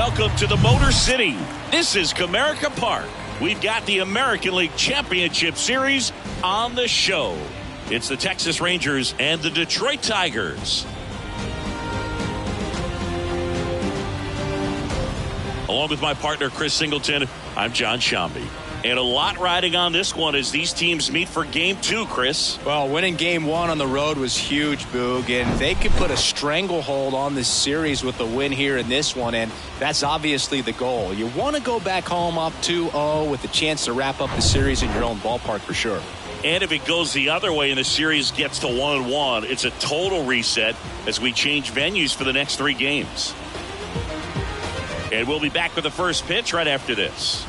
Welcome to the Motor City. This is Comerica Park. We've got the American League Championship Series on the show. It's the Texas Rangers and the Detroit Tigers. Along with my partner, Chris Singleton, I'm John Shambi. And a lot riding on this one as these teams meet for Game 2, Chris. Well, winning Game 1 on the road was huge, Boog, and they could put a stranglehold on this series with the win here in this one, and that's obviously the goal. You want to go back home up 2-0 with a chance to wrap up the series in your own ballpark for sure. And if it goes the other way and the series gets to 1-1, it's a total reset as we change venues for the next 3 games. And we'll be back with the first pitch right after this.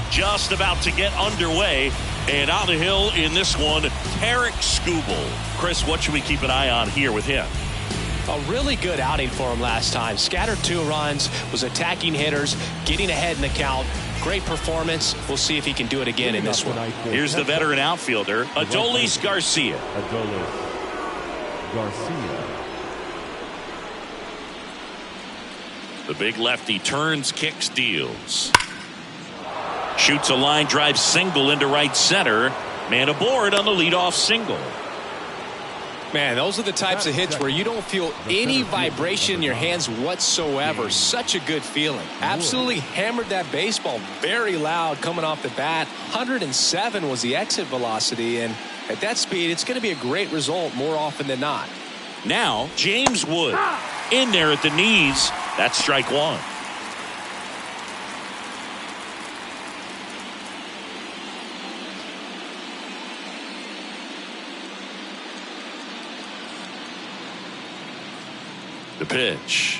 Just about to get underway, and on the hill in this one, Tarik Skubal. Chris, what should we keep an eye on here with him? A really good outing for him last time. Scattered 2 runs, was attacking hitters, getting ahead in the count. Great performance. We'll see if he can do it again in this one. Here's the veteran outfielder, Adolis Garcia. The big lefty turns, kicks, deals. Shoots a line drive single into right center. Man aboard on the leadoff single. Man, those are the types of hits where you don't feel any vibration in your hands whatsoever. Such a good feeling. Absolutely hammered that baseball very loud coming off the bat. 107 was the exit velocity, and at that speed, it's going to be a great result more often than not. Now, James Wood in there at the knees. That's strike 1. The pitch.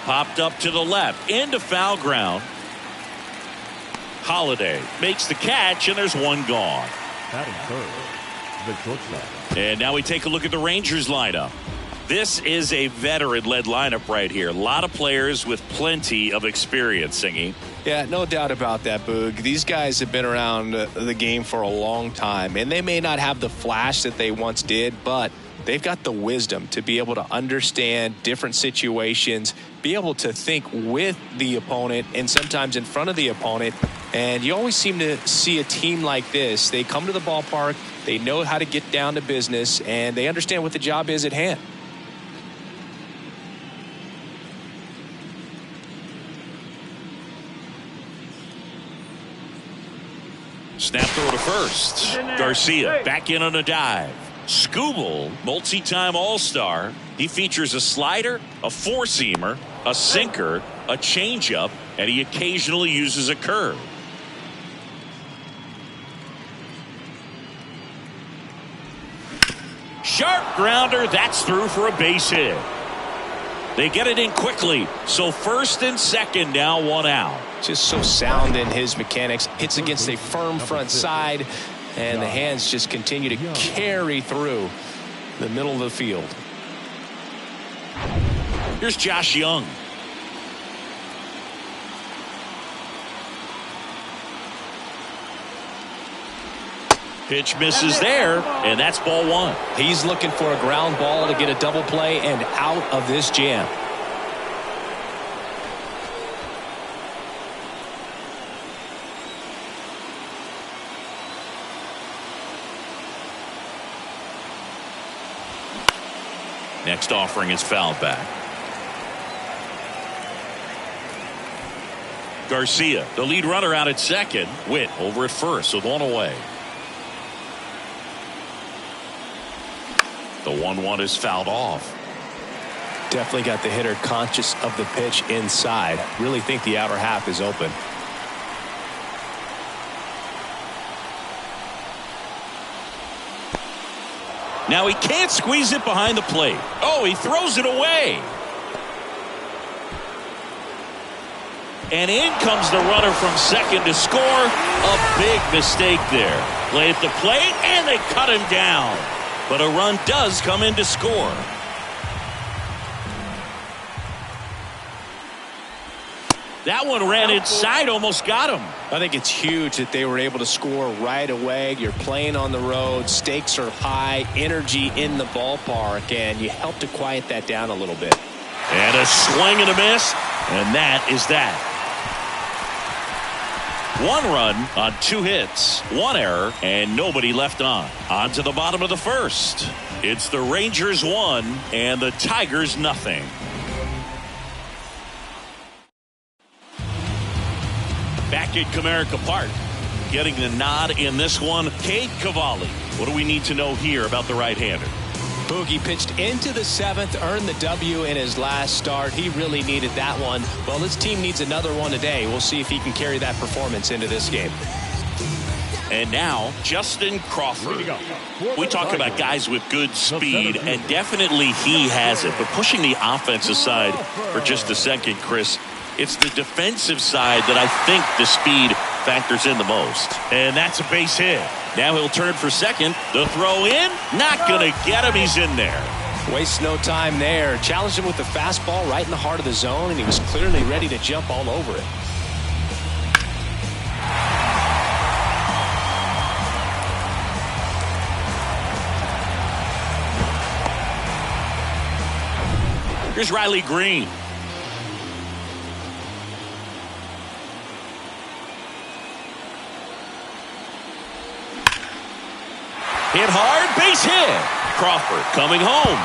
Popped up to the left. Into foul ground. Holiday makes the catch, and there's one gone. And now we take a look at the Rangers lineup. This is a veteran-led lineup right here. A lot of players with plenty of experience, Singy. Yeah, no doubt about that, Boog. These guys have been around the game for a long time, and they may not have the flash that they once did, but they've got the wisdom to be able to understand different situations, be able to think with the opponent and sometimes in front of the opponent. And you always seem to see a team like this. They come to the ballpark, they know how to get down to business, and they understand what the job is at hand. Snap throw to first. Garcia back in on a dive. Skubal, multi-time All-Star. He features a slider, a four-seamer, a sinker, a changeup, and he occasionally uses a curve. Sharp grounder, that's through for a base hit. They get it in quickly, so first and second now, 1 out. Just so sound in his mechanics. Hits against a firm front side, and the hands just continue to carry through the middle of the field. Here's Josh Young. Pitch misses there, and that's ball 1. He's looking for a ground ball to get a double play and out of this jam. Next offering is fouled back. Garcia, the lead runner, out at second. Witt over at first with 1 away. The 1-1 is fouled off. Definitely got the hitter conscious of the pitch inside. Really think the outer half is open. Now he can't squeeze it behind the plate. Oh, he throws it away. And in comes the runner from second to score. A big mistake there. Play at the plate, and they cut him down. But a run does come in to score. That one ran inside, almost got him. I think it's huge that they were able to score right away. You're playing on the road. Stakes are high. Energy in the ballpark. And you help to quiet that down a little bit. And a swing and a miss. And that is that. 1 run on 2 hits, 1 error, and nobody left on. On to the bottom of the first. It's the Rangers 1 and the Tigers nothing. Back at Comerica Park, getting the nod in this one, Cade Cavalli. What do we need to know here about the right-hander? Boogie pitched into the 7th, earned the W in his last start. He really needed that one. Well, his team needs another one today. We'll see if he can carry that performance into this game. And now, Justin Crawford. We talk about guys with good speed, and definitely he has it. But pushing the offense aside for just a second, Chris, it's the defensive side that I think the speed factors in the most. And that's a base hit. Now he'll turn for second. The throw in, not going to get him. He's in there. Wastes no time there. Challenged him with the fastball right in the heart of the zone, and he was clearly ready to jump all over it. Here's Riley Green. Hit hard, base hit. Crawford coming home.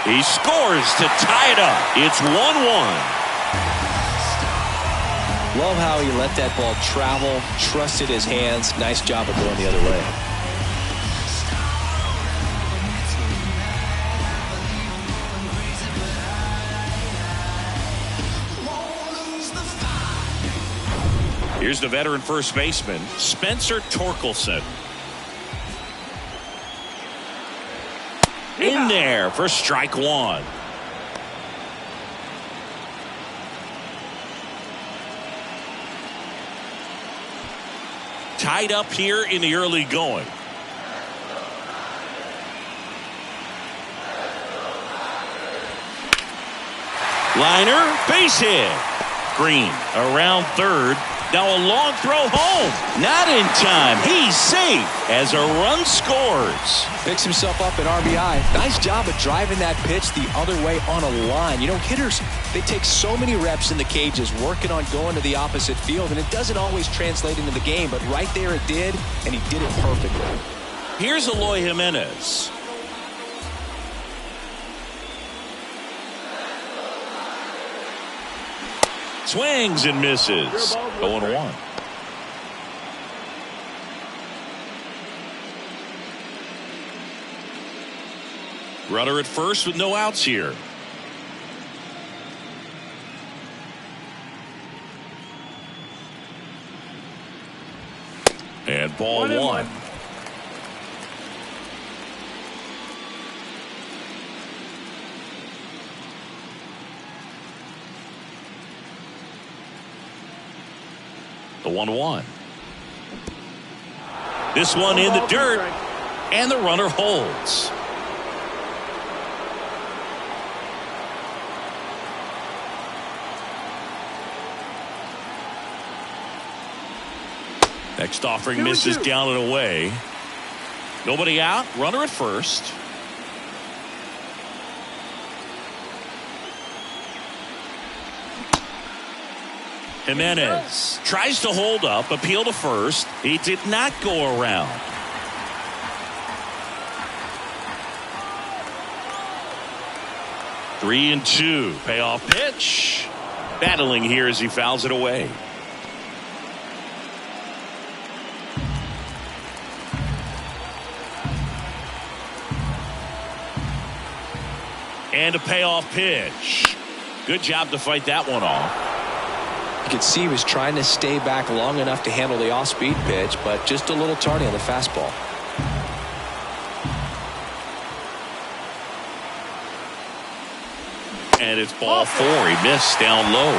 He scores to tie it up. It's 1-1. Love how he let that ball travel, trusted his hands. Nice job of going the other way. Here's the veteran first baseman, Spencer Torkelson. In there for strike 1. Tied up here in the early going. Liner, base hit. Green around third. Now a long throw home. Not in time. He's safe as a run scores. Picks himself up at RBI. Nice job of driving that pitch the other way on a line. You know, hitters, they take so many reps in the cages working on going to the opposite field, and it doesn't always translate into the game, but right there it did, and he did it perfectly. Here's Eloy Jimenez. Swings and misses. 0-1. Runner at first with no outs here. And ball 1. The 1-1. This one in the dirt, and the runner holds. Next offering misses down and away. Nobody out, runner at first. Jimenez tries to hold up, appeal to first. He did not go around. Three and 2. Payoff pitch. Battling here as he fouls it away. And a payoff pitch. Good job to fight that one off. You could see he was trying to stay back long enough to handle the off-speed pitch, but just a little tardy on the fastball. And it's ball 4. He missed down low.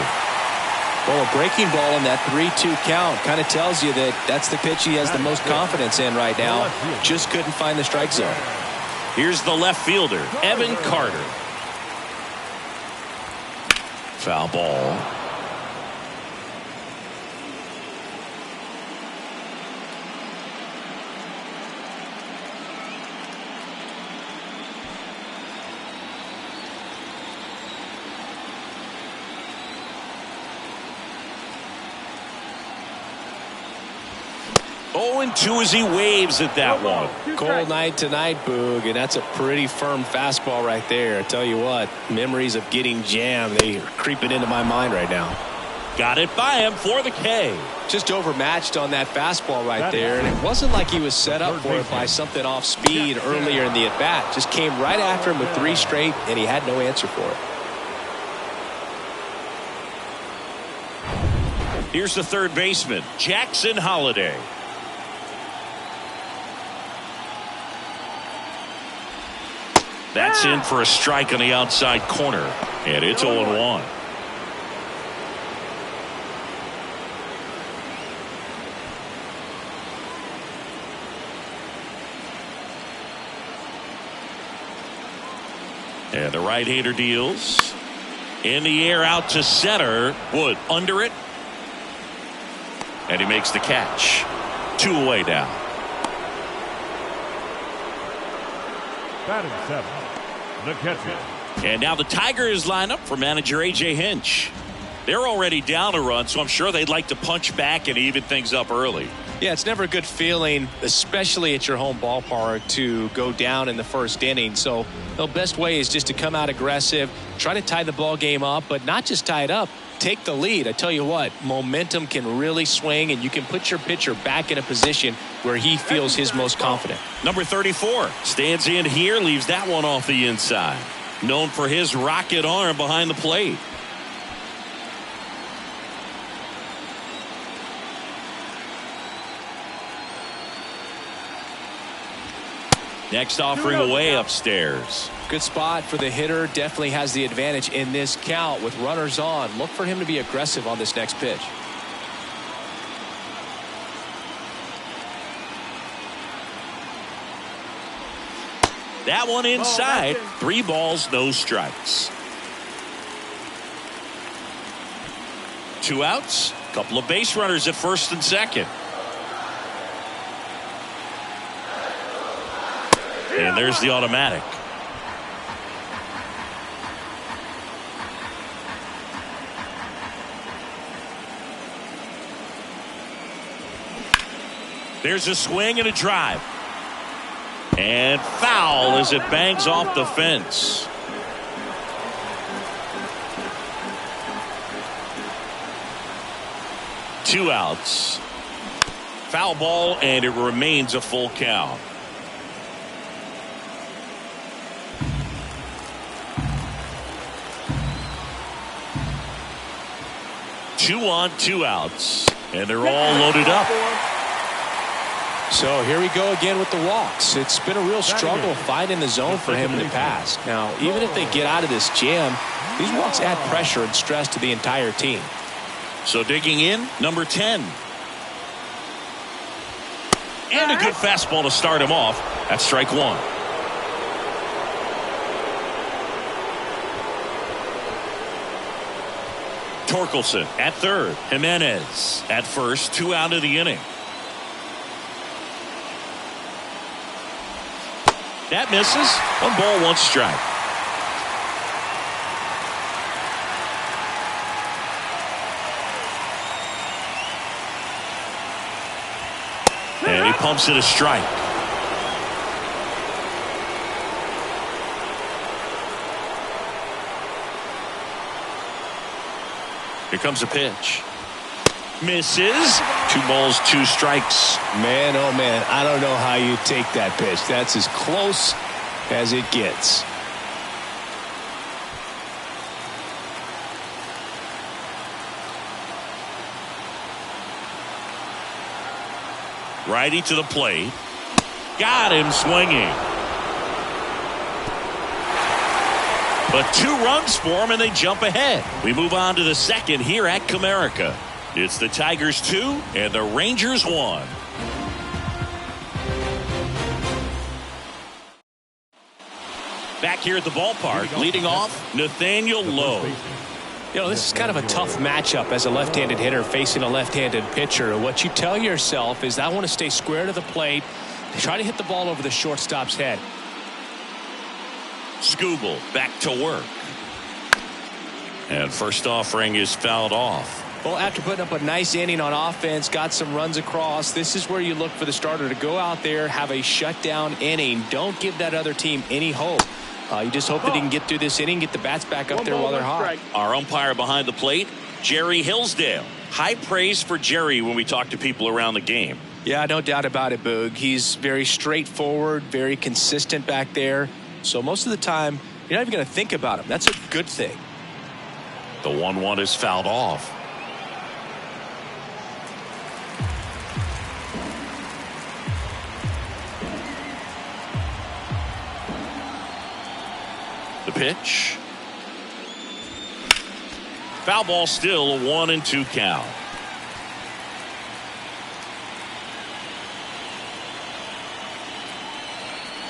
Well, a breaking ball in that 3-2 count kind of tells you that that's the pitch he has the most confidence in right now. Just couldn't find the strike zone. Here's the left fielder, Evan Carter. Foul ball. 0-2 as he waves at that one. Cold night tonight, Boog, and that's a pretty firm fastball right there. I tell you what, memories of getting jammed, they are creeping into my mind right now. Got it by him for the K. Just overmatched on that fastball right there, and it wasn't like he was set up for it by something off speed earlier in the at-bat. Just came right after him with 3 straight, and he had no answer for it. Here's the third baseman, Jackson Holliday. That's in for a strike on the outside corner, and it's 0-1. And the right-hander deals. In the air out to center. Wood under it. And he makes the catch. 2 away now. Batting 7, the catcher. And now the Tigers line up for manager A.J. Hinch. They're already down a run, so I'm sure they'd like to punch back and even things up early. Yeah, it's never a good feeling, especially at your home ballpark, to go down in the first inning. So the best way is just to come out aggressive, try to tie the ball game up, but not just tie it up, take the lead. I tell you what, momentum can really swing, and you can put your pitcher back in a position where he feels his most confident. Number 34 stands in here, leaves that one off the inside. Known for his rocket arm behind the plate. Next offering away upstairs. Good spot for the hitter. Definitely has the advantage in this count with runners on. Look for him to be aggressive on this next pitch. That one inside. 3 balls, no strikes. 2 outs. Couple of base runners at first and second. And there's the automatic. There's a swing and a drive. And foul as it bangs off the fence. Two outs. Foul ball, and it remains a full count. Two on, 2 outs, and they're all loaded up. So here we go again with the walks. It's been a real struggle finding the zone for him in the past. Now, even if they get out of this jam, these walks add pressure and stress to the entire team. So digging in, number 10. And a good fastball to start him off. That's strike 1. Torkelson at third. Jimenez at first. 2 out of the inning. That misses. 1 ball, 1 strike. And he pumps it a strike. Here comes a pitch. Misses. 2 balls, 2 strikes. Man, oh man, I don't know how you take that pitch. That's as close as it gets. Righty to the plate. Got him swinging. But 2 runs for him, and they jump ahead. We move on to the second here at Comerica. It's the Tigers 2 and the Rangers 1. Back here at the ballpark, leading off, Nathaniel Lowe. You know, this is kind of a tough matchup as a left-handed hitter facing a left-handed pitcher. What you tell yourself is, I want to stay square to the plate, try to hit the ball over the shortstop's head. Skubal back to work. And first offering is fouled off. Well, after putting up a nice inning on offense, got some runs across, this is where you look for the starter to go out there, have a shutdown inning. Don't give that other team any hope. You just hope that he can get through this inning, get the bats back up there while they're hot. Our umpire behind the plate, Jerry Hillsdale. High praise for Jerry when we talk to people around the game. Yeah, no doubt about it, Boog. He's very straightforward, very consistent back there. So most of the time, you're not even going to think about him. That's a good thing. The 1-1 is fouled off. The pitch. Foul ball, still a 1-2 count.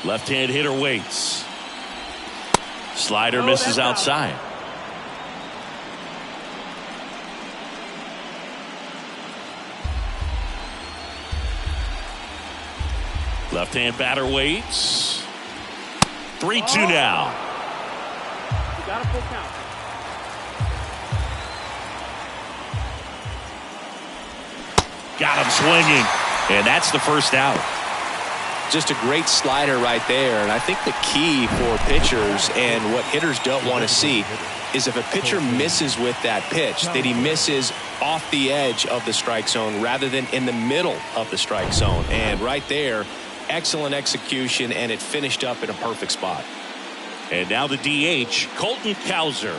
Left-hand hitter waits. Slider misses outside. Left-hand batter waits. 3-2 now. You got a full count. Got him swinging, and that's the first out. Just a great slider right there. And I think the key for pitchers and what hitters don't want to see is if a pitcher misses with that pitch, that he misses off the edge of the strike zone rather than in the middle of the strike zone. And right there, excellent execution, and it finished up in a perfect spot. And now the DH, Colton Cowser.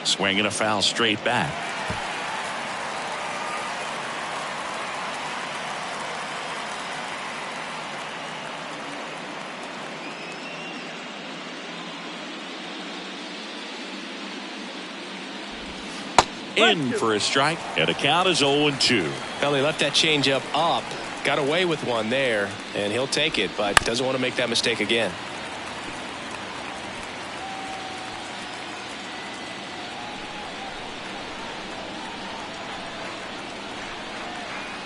Swinging a foul straight back. In for a strike, and the count is 0-2. Well, he left that changeup up, got away with one there, and he'll take it, but doesn't want to make that mistake again.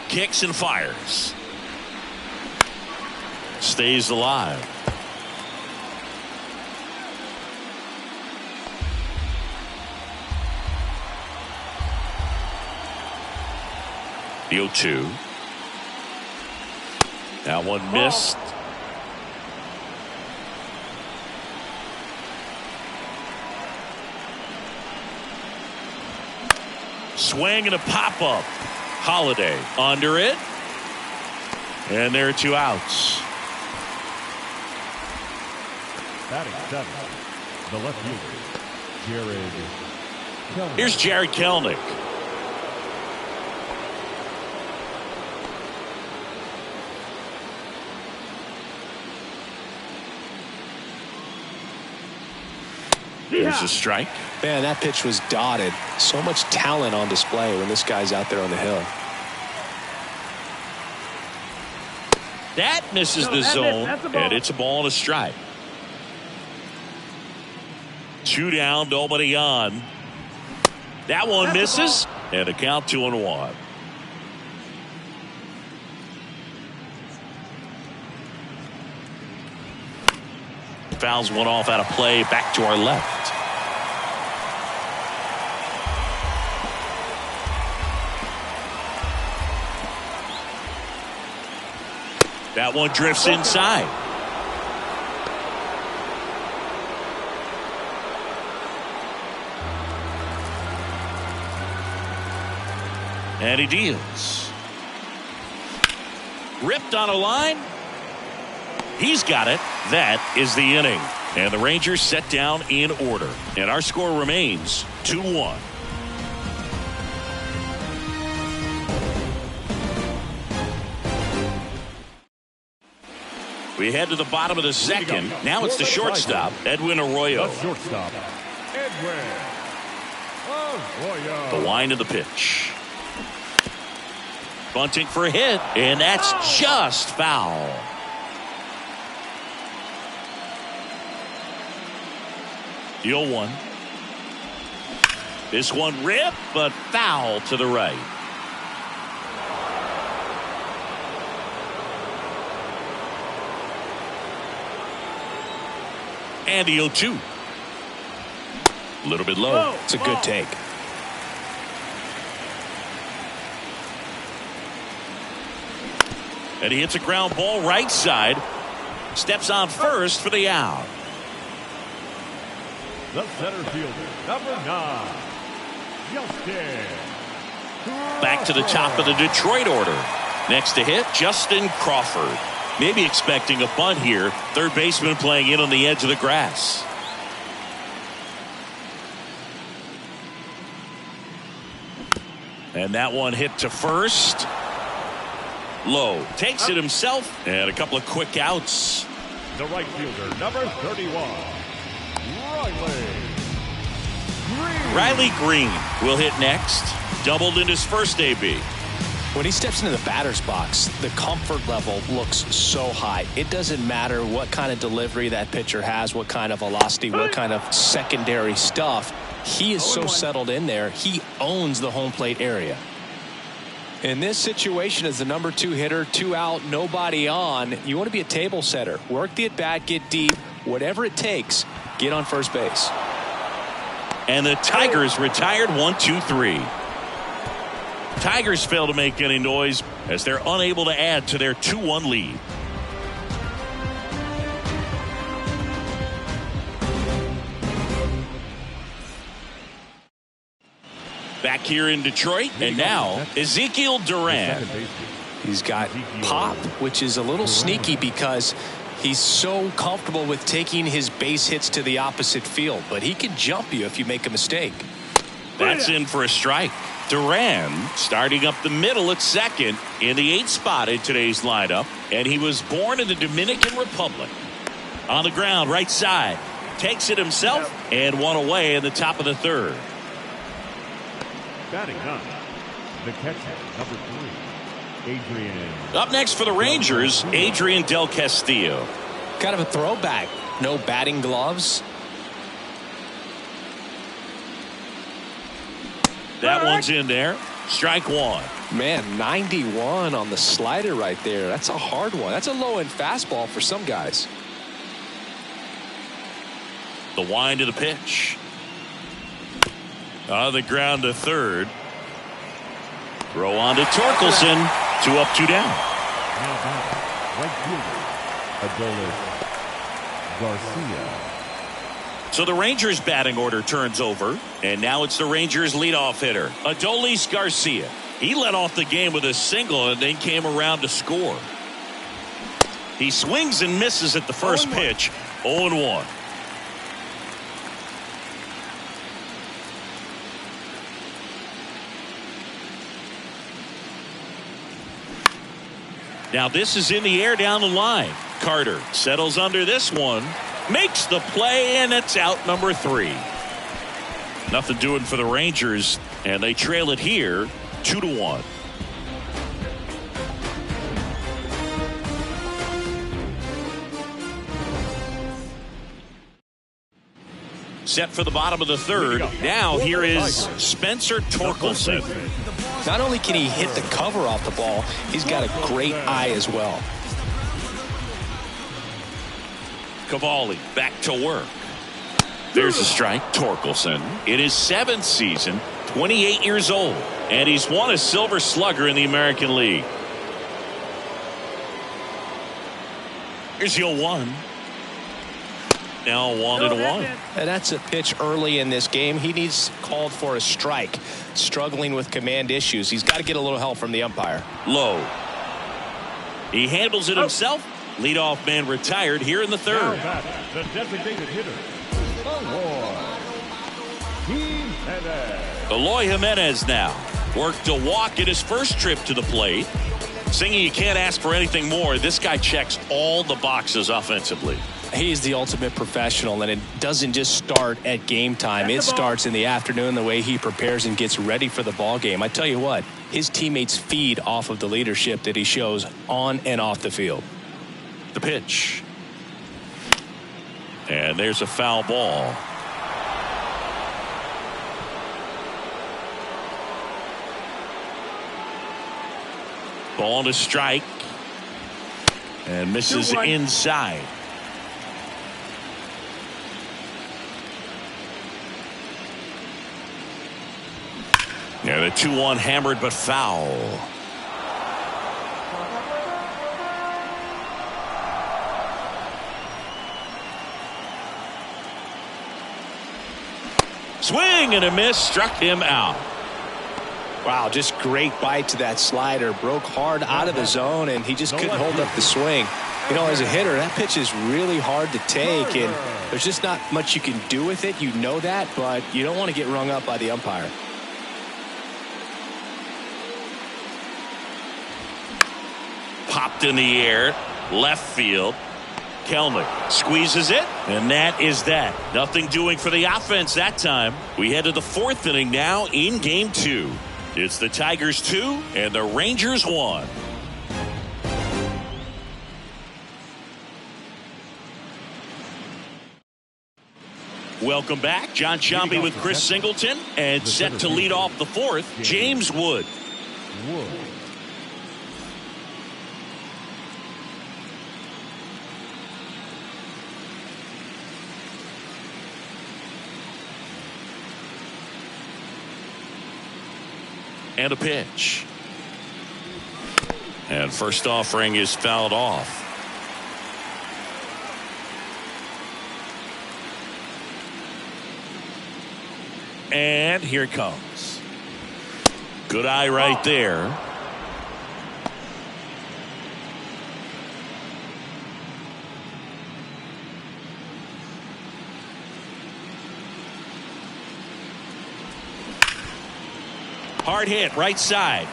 Kicks and fires. Stays alive. The 0-2. That one missed. Swing and a pop-up. Holiday under it. And there are 2 outs. Batting 7, the left fielder, Jared Kelenic. Here's Jared Kelenic. There's a strike. Man, that pitch was dotted. So much talent on display when this guy's out there on the hill. That misses the zone, and it's a ball and a strike. 2 down, nobody on. That one misses, and a count 2-1. Fouls one off out of play, back to our left. That one drifts inside. And he deals. Ripped on a line. He's got it. That is the inning. And the Rangers set down in order. And our score remains 2-1. We head to the bottom of the second. Now it's the shortstop, Edwin Arroyo. The shortstop, Edwin Arroyo. The wind of the pitch. Bunting for a hit, and that's just foul. The 0-1. This one ripped, but foul to the right. And the 0-2. A little bit low. It's a good take. And he hits a ground ball right side. Steps on first for the out. The center fielder, number 9, Justin. Back to the top of the Detroit order. Next to hit, Justin Crawford. Maybe expecting a bunt here. Third baseman playing in on the edge of the grass. And that one hit to first. Low takes it himself. And a couple of quick outs. The right fielder, number 31, Riley Green will hit next. Doubled in his first AB. When he steps into the batter's box, the comfort level looks so high. It doesn't matter what kind of delivery that pitcher has, what kind of velocity, what kind of secondary stuff. He is so settled in there. He owns the home plate area. In this situation, as the number 2 hitter, 2 out, nobody on, you want to be a table setter. Work the at-bat, get deep, whatever it takes, get on first base. And the Tigers retired 1-2-3. Tigers fail to make any noise as they're unable to add to their 2-1 lead. Back here in Detroit, and now Ezekiel Duran. He's got pop, which is a little sneaky because he's so comfortable with taking his base hits to the opposite field, but he can jump you if you make a mistake. That's in for a strike. Duran starting up the middle at second in the 8th spot in today's lineup, and he was born in the Dominican Republic. On the ground, right side, takes it himself and one away in the top of the 3rd. Batting 9, the catcher, number 3, Adrian. Up next for the Rangers, Adrian Del Castillo. Kind of a throwback. No batting gloves. That one's in there. Strike 1. Man, 91 on the slider right there. That's a hard one. That's a low-end fastball for some guys. The wind of the pitch. On the ground to 3rd. Throw on to Torkelson. 2 up, 2 down. Now batting, right fielder, Adolis Garcia. So the Rangers batting order turns over, and now it's the Rangers leadoff hitter, Adolis Garcia. He led off the game with a single and then came around to score. He swings and misses at the first pitch. 0-1. Now this is in the air down the line. Carter settles under this one. Makes the play, and it's out number 3. Nothing doing for the Rangers, and they trail it here 2-1. Set for the bottom of the 3rd. Now here is Spencer Torkelson. Not only can he hit the cover off the ball, he's got a great eye as well. Cavalli back to work. There's a strike. Torkelson in his 7th season, 28 years old, and he's won a Silver Slugger in the American League. Here's the 0-1. Now 1-1. And that's a pitch early in this game. He needs called for a strike. Struggling with command issues. He's got to get a little help from the umpire. Low. He handles it himself. Leadoff man retired here in the 3rd. Now batting, the designated hitter, Eloy Jimenez now worked a walk in his first trip to the plate. Singing, you can't ask for anything more. This guy checks all the boxes offensively. He's the ultimate professional, and it doesn't just start at game time. It starts in the afternoon, the way he prepares and gets ready for the ball game. I tell you what, his teammates feed off of the leadership that he shows on and off the field. The pitch. And there's a foul ball. Ball to strike. And misses inside. Yeah, the 2-1 hammered but foul. Swing and a miss, struck him out. Wow, just great bite to that slider. Broke hard out of the zone, and he just couldn't hold up the swing. You know, as a hitter, that pitch is really hard to take, and there's just not much you can do with it. You know that, but you don't want to get rung up by the umpire. Popped in the air, left field. Kelnick squeezes it, and that is that. Nothing doing for the offense that time. We head to the fourth inning now in game 2. It's the Tigers 2 and the Rangers 1. Welcome back. John Sciambi with Chris Singleton, and set to lead off the fourth, James Wood. And a pitch. And first offering is fouled off. And here it comes. Good eye right there. Hard hit right side.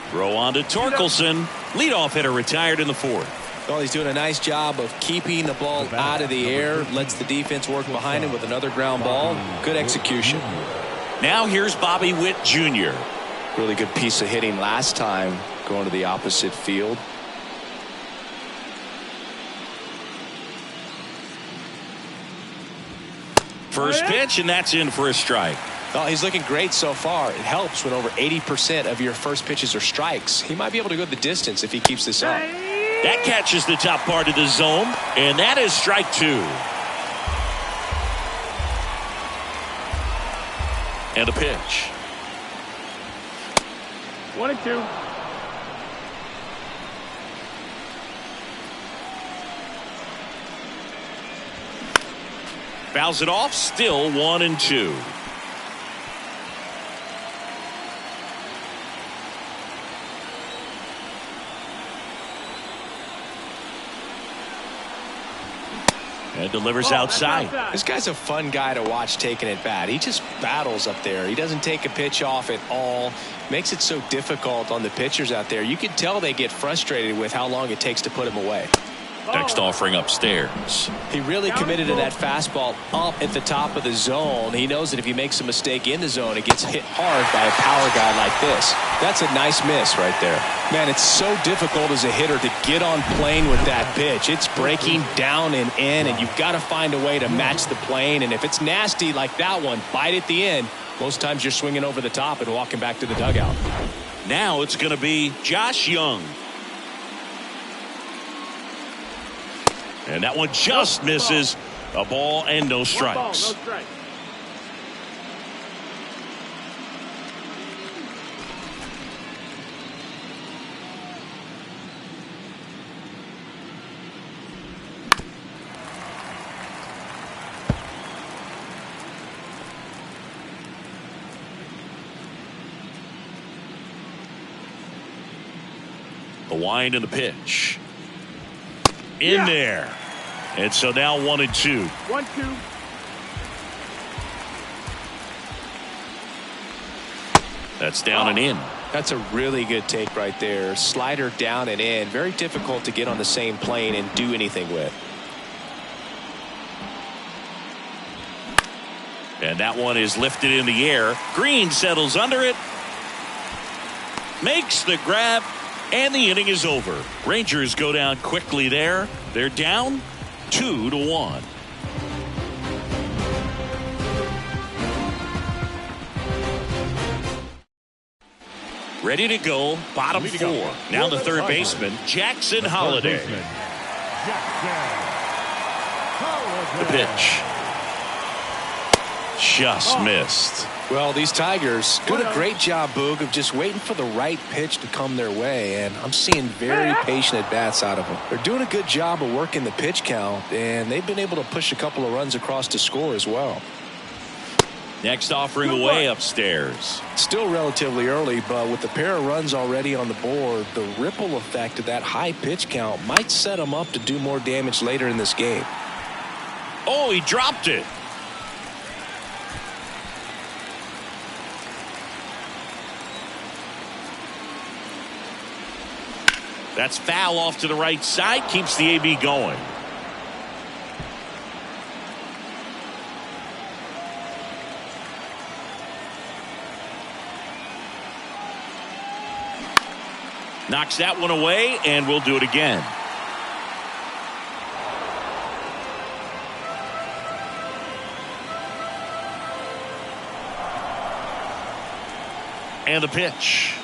Throw on to Torkelson. Leadoff hitter retired in the fourth. Well, he's doing a nice job of keeping the ball out of the air. Lets the defense work behind him with another ground ball. Good execution. Now here's Bobby Witt Jr. Really good piece of hitting last time, going to the opposite field. First pitch, and that's in for a strike. Well, he's looking great so far. It helps when over 80% of your first pitches are strikes. He might be able to go the distance if he keeps this up. That catches the top part of the zone, and that is strike 2. And a pitch. 1-2. Fouls it off, still 1-2. And delivers outside. This guy's a fun guy to watch taking at bat. He just battles up there. He doesn't take a pitch off at all. Makes it so difficult on the pitchers out there. You can tell they get frustrated with how long it takes to put him away. Next offering upstairs. He really committed to that fastball up at the top of the zone. He knows that if he makes a mistake in the zone, it gets hit hard by a power guy like this. That's a nice miss right there. Man, it's so difficult as a hitter to get on plane with that pitch. It's breaking down and in, and you've got to find a way to match the plane. And if it's nasty like that one, bite at the end, most times you're swinging over the top and walking back to the dugout. Now it's going to be Josh Young. And that one just misses. A ball and no strikes. The wind and the pitch. In there. And so now 1-2. 1-2. That's down and in. That's a really good take right there. Slider down and in. Very difficult to get on the same plane and do anything with. And that one is lifted in the air. Green settles under it. Makes the grab. And the inning is over. Rangers go down quickly there. They're down 2-1. Ready to go, bottom 4. Now the third baseman, Jackson Holliday. The pitch. Just missed. Well, these Tigers doing a great job, Boog, of just waiting for the right pitch to come their way, and I'm seeing very patient at-bats out of them. They're doing a good job of working the pitch count, and they've been able to push a couple of runs across to score as well. Next offering away upstairs. Still relatively early, but with the pair of runs already on the board, the ripple effect of that high pitch count might set him up to do more damage later in this game. Oh, he dropped it. That's foul off to the right side. Keeps the AB going. Knocks that one away, and we'll do it again. And the pitch.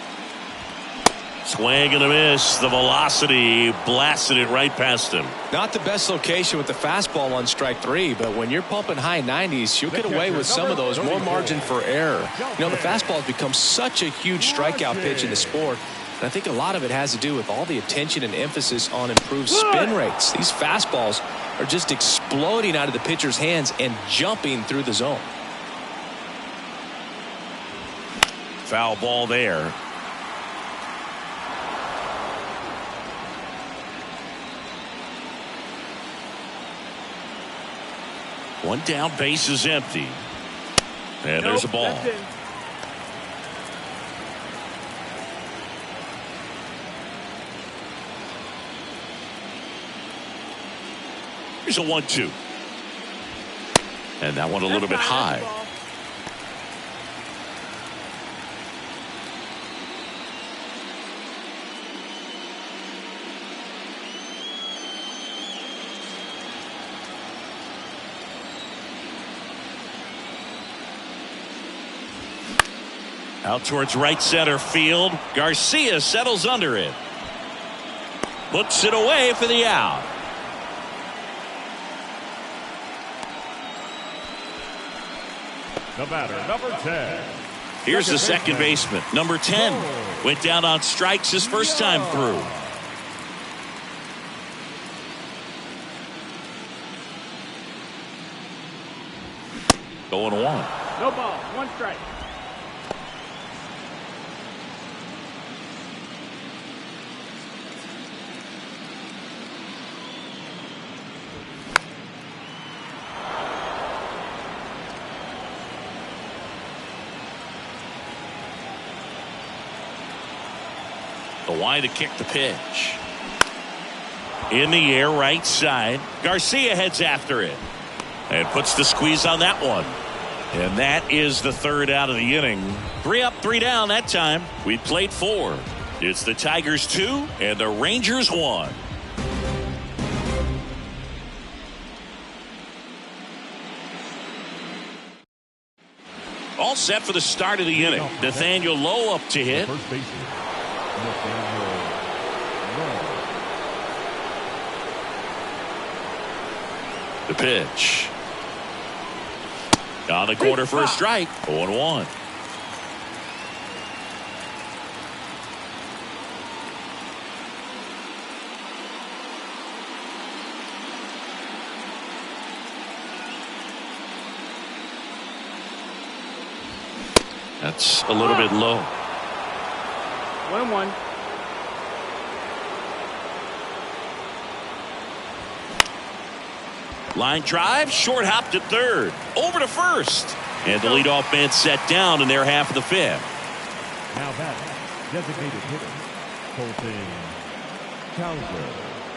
Swing and a miss. The velocity blasted it right past him. Not the best location with the fastball on strike three, but when you're pumping high 90s, you'll get away with some of those. More margin for error. You know, the fastball has become such a huge strikeout pitch in the sport. And I think a lot of it has to do with all the attention and emphasis on improved spin rates. These fastballs are just exploding out of the pitcher's hands and jumping through the zone. Foul ball there. One down, base is empty. And there's a ball. Here's a 1-2. And that one a little bit high. Out towards right center field. Garcia settles under it. Puts it away for the out. The batter, number 10. Here's the second baseman, number 10. Went down on strikes his first time through. Going 1. No ball, 1 strike. The line to kick the pitch. In the air, right side. Garcia heads after it. And puts the squeeze on that one. And that is the third out of the inning. 3 up, 3 down that time. We played 4. It's the Tigers 2 and the Rangers 1. All set for the start of the inning. Nathaniel Lowe up to hit. First baseman, Nathaniel Lowe. The pitch. On the corner for a strike. 0-1. That's a little bit low. 1-1. Line drive, short hop to third, over to first, and the leadoff man set down in their half of the 5th. Now batting, designated hitter,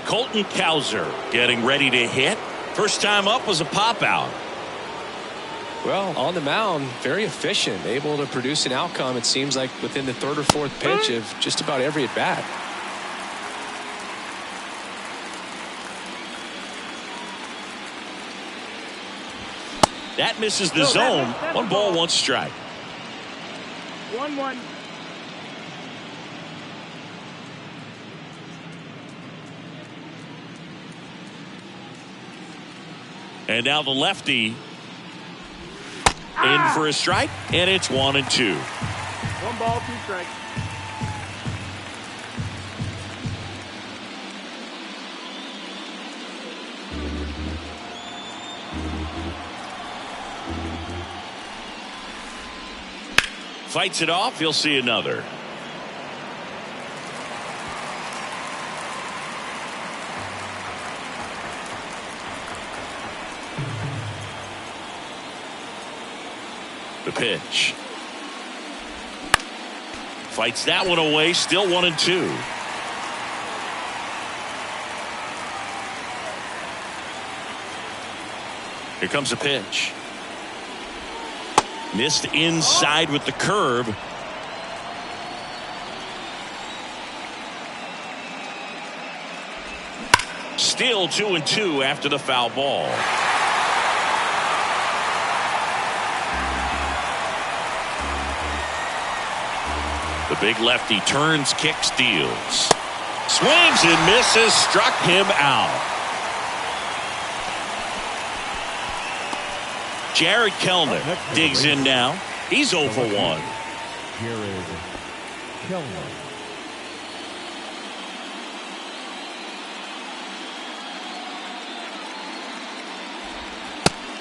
Colton Cowser getting ready to hit. First time up was a pop out. Well, on the mound, very efficient, able to produce an outcome, it seems like, within the 3rd or 4th pitch of just about every at bat. That misses the zone. 1 ball, 1 strike. 1-1. And now the lefty in for a strike, and it's 1-2. 1 ball, 2 strikes. Fights it off. He'll see another. The pitch. Fights that one away. Still 1-2. Here comes a pitch. Missed inside with the curve. Still 2-2 after the foul ball. The big lefty turns, kicks, deals. Swings and misses. Struck him out. Jared Kellner digs in now. He's 0 for 1. Jared Kellner.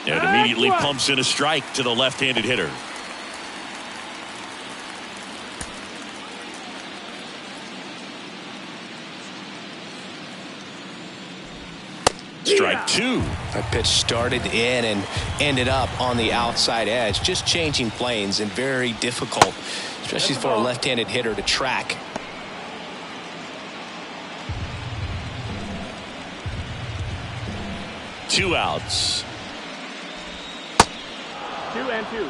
And immediately pumps in a strike to the left-handed hitter. Strike 2. That pitch started in and ended up on the outside edge. Just changing planes and very difficult, especially for a left-handed hitter to track. Two outs. 2-2.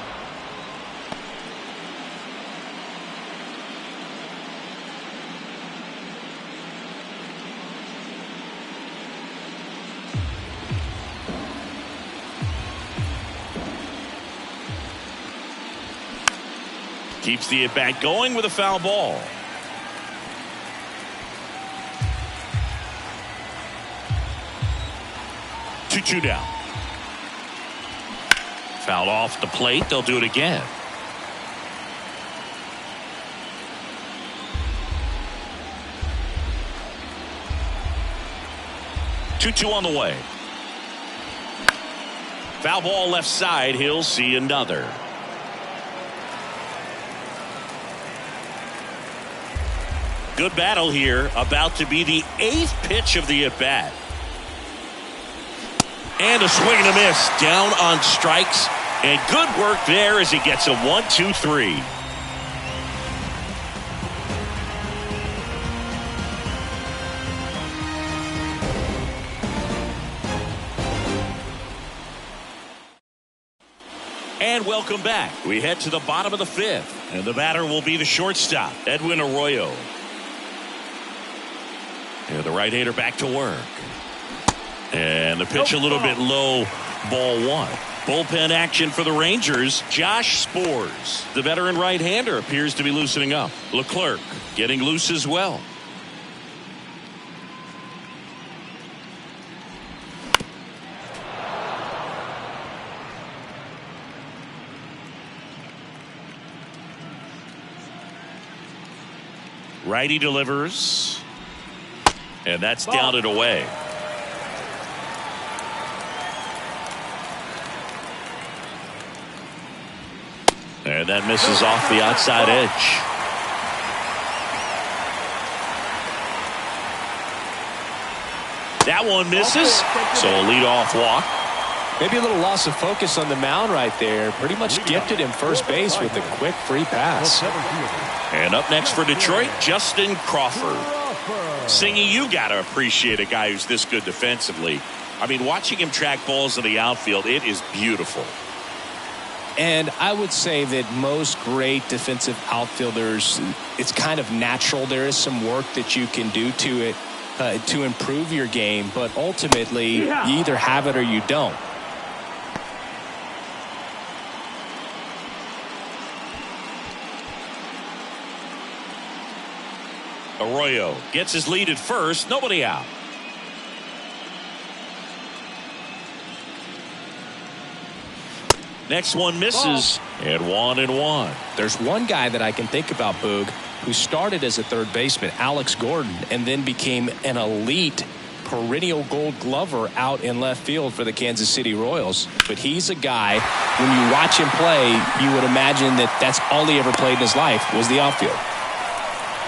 Keeps the at-bat going with a foul ball. Two down. Foul off the plate. They'll do it again. Two on the way. Foul ball left side. He'll see another. Good battle here. About to be the 8th pitch of the at-bat. And a swing and a miss. Down on strikes. And good work there as he gets a 1-2-3. And welcome back. We head to the bottom of the 5th. And the batter will be the shortstop, Edwin Arroyo. Here, the right-hander back to work. And the pitch a little bit low, ball 1. Bullpen action for the Rangers. Josh Spores, the veteran right-hander, appears to be loosening up. Leclerc getting loose as well. Righty delivers. And that's down and away. And that misses off the outside edge. That one misses. So a leadoff walk. Maybe a little loss of focus on the mound right there. Pretty much gifted him first base with a quick free pass. And up next for Detroit, Justin Crawford. Singy, you got to appreciate a guy who's this good defensively. I mean, watching him track balls in the outfield, it is beautiful. And I would say that most great defensive outfielders, it's kind of natural. There is some work that you can do to it to improve your game, but ultimately you either have it or you don't. Arroyo gets his lead at first. Nobody out. Next one misses. And 1-1. There's one guy that I can think about, Boog, who started as a third baseman, Alex Gordon, and then became an elite perennial Gold Glover out in left field for the Kansas City Royals. But he's a guy, when you watch him play, you would imagine that that's all he ever played in his life was the outfield.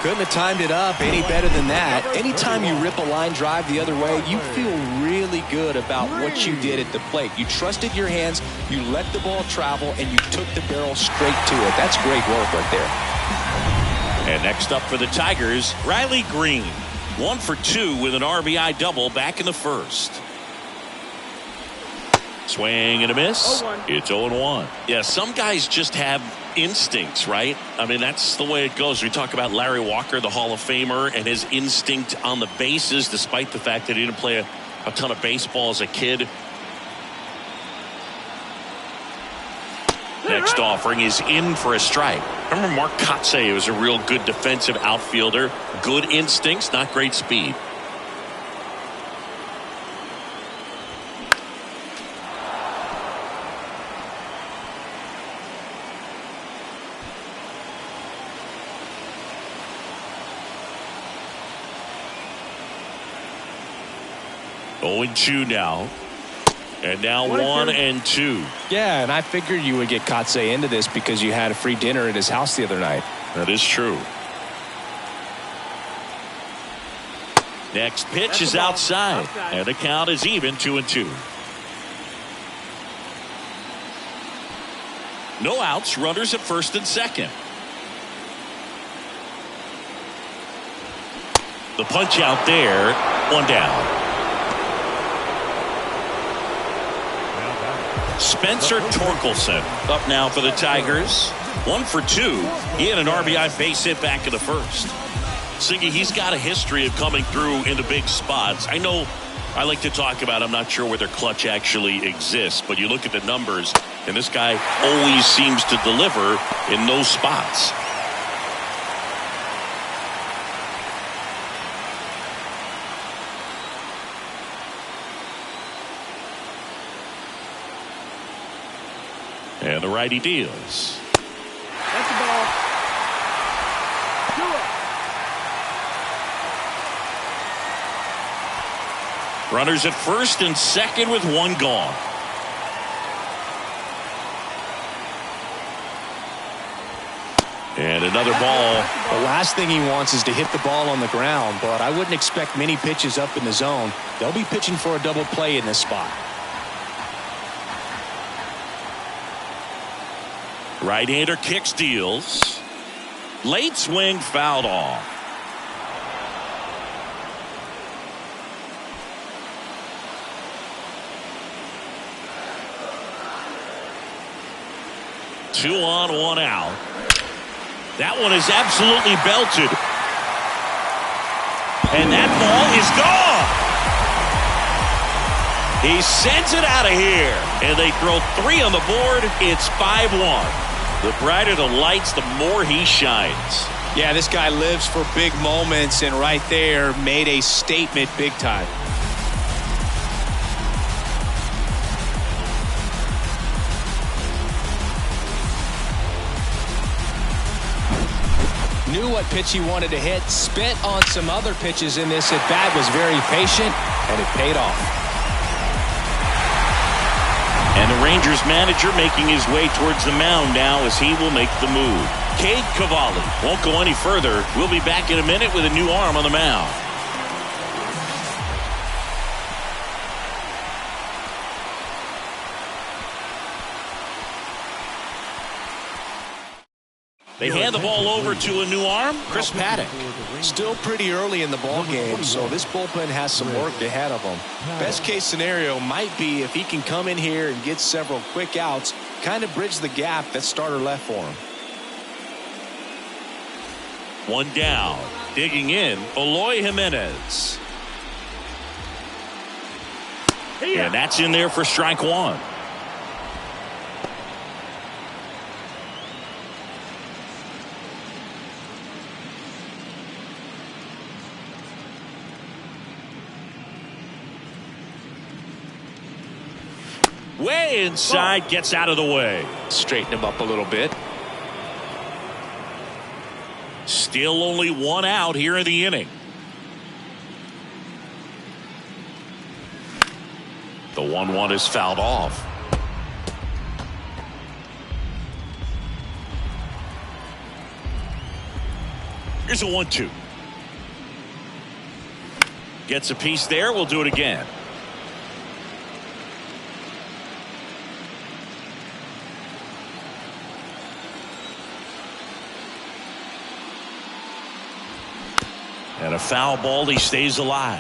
Couldn't have timed it up any better than that. Anytime you rip a line drive the other way, you feel really good about what you did at the plate. You trusted your hands, you let the ball travel, and you took the barrel straight to it. That's great work right there. And next up for the Tigers, Riley Green. 1 for 2 with an RBI double back in the first. Swing and a miss. 0-1. It's 0-1. Yeah, some guys just have instincts, right? I mean, that's the way it goes. We talk about Larry Walker, the Hall of Famer, and his instinct on the bases, despite the fact that he didn't play a ton of baseball as a kid. Next offering is in for a strike. Remember Mark Kotsay was a real good defensive outfielder. Good instincts, not great speed. Oh, and 2 now. And now 1 and 2. Yeah, and I figured you would get Kotsay into this because you had a free dinner at his house the other night. That is true. Next pitch is outside. And the count is even 2-2. No outs, runners at first and second. The punch out there, 1 down. Spencer Torkelson up now for the Tigers. 1 for 2. He had an RBI base hit back in the first. Siggy, he's got a history of coming through in the big spots. I know I like to talk about, I'm not sure whether clutch actually exists, but you look at the numbers, and this guy always seems to deliver in those spots. And the righty deals. That's the ball. 2 up. Runners at first and second with 1 gone. And another ball. The last thing he wants is to hit the ball on the ground, but I wouldn't expect many pitches up in the zone. They'll be pitching for a double play in this spot. Right-hander kicks, deals. Late swing, fouled off. Two on, 1 out. That one is absolutely belted. And that ball is gone. He sends it out of here. And they throw 3 on the board. It's 5-1. The brighter the lights, the more he shines. Yeah, this guy lives for big moments, and right there made a statement big time. Knew what pitch he wanted to hit, spent on some other pitches in this at bat, was very patient, and it paid off. And the Rangers manager making his way towards the mound now as he will make the move. Cade Cavalli won't go any further. We'll be back in a minute with a new arm on the mound. They hand the ball over to a new arm, Chris Paddock. Still pretty early in the ball game, so this bullpen has some work ahead of them. Best case scenario might be if he can come in here and get several quick outs, kind of bridge the gap that starter left for him. 1 down. Digging in, Eloy Jimenez. And that's in there for strike 1. Way inside, gets out of the way. Straighten him up a little bit. Still only 1 out here in the inning. The 1-1 is fouled off. Here's a 1-2. Gets a piece there. We'll do it again. And a foul ball. He stays alive.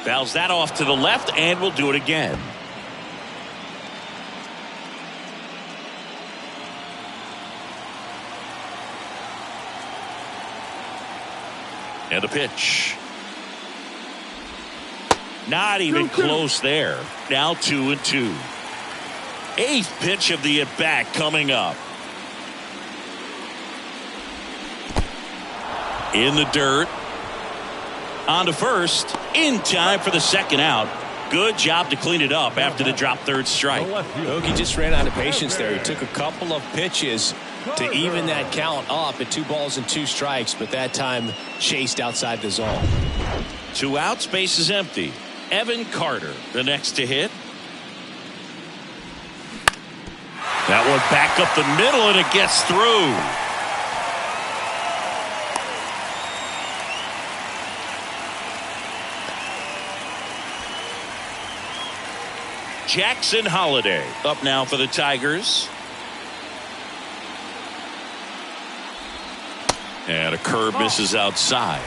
Fouls that off to the left, and we'll do it again. And a pitch. Not even close there. Now 2-2. Eighth pitch of the at-bat coming up. In the dirt. On to first. In time for the second out. Good job to clean it up after the drop third strike. He just ran out of patience there. He took a couple of pitches to even that count up at 2 balls and 2 strikes, but that time chased outside the zone. 2 outs, base is empty. Evan Carter, the next to hit. That one back up the middle, and it gets through. Jackson Holiday up now for the Tigers. And a curve misses outside.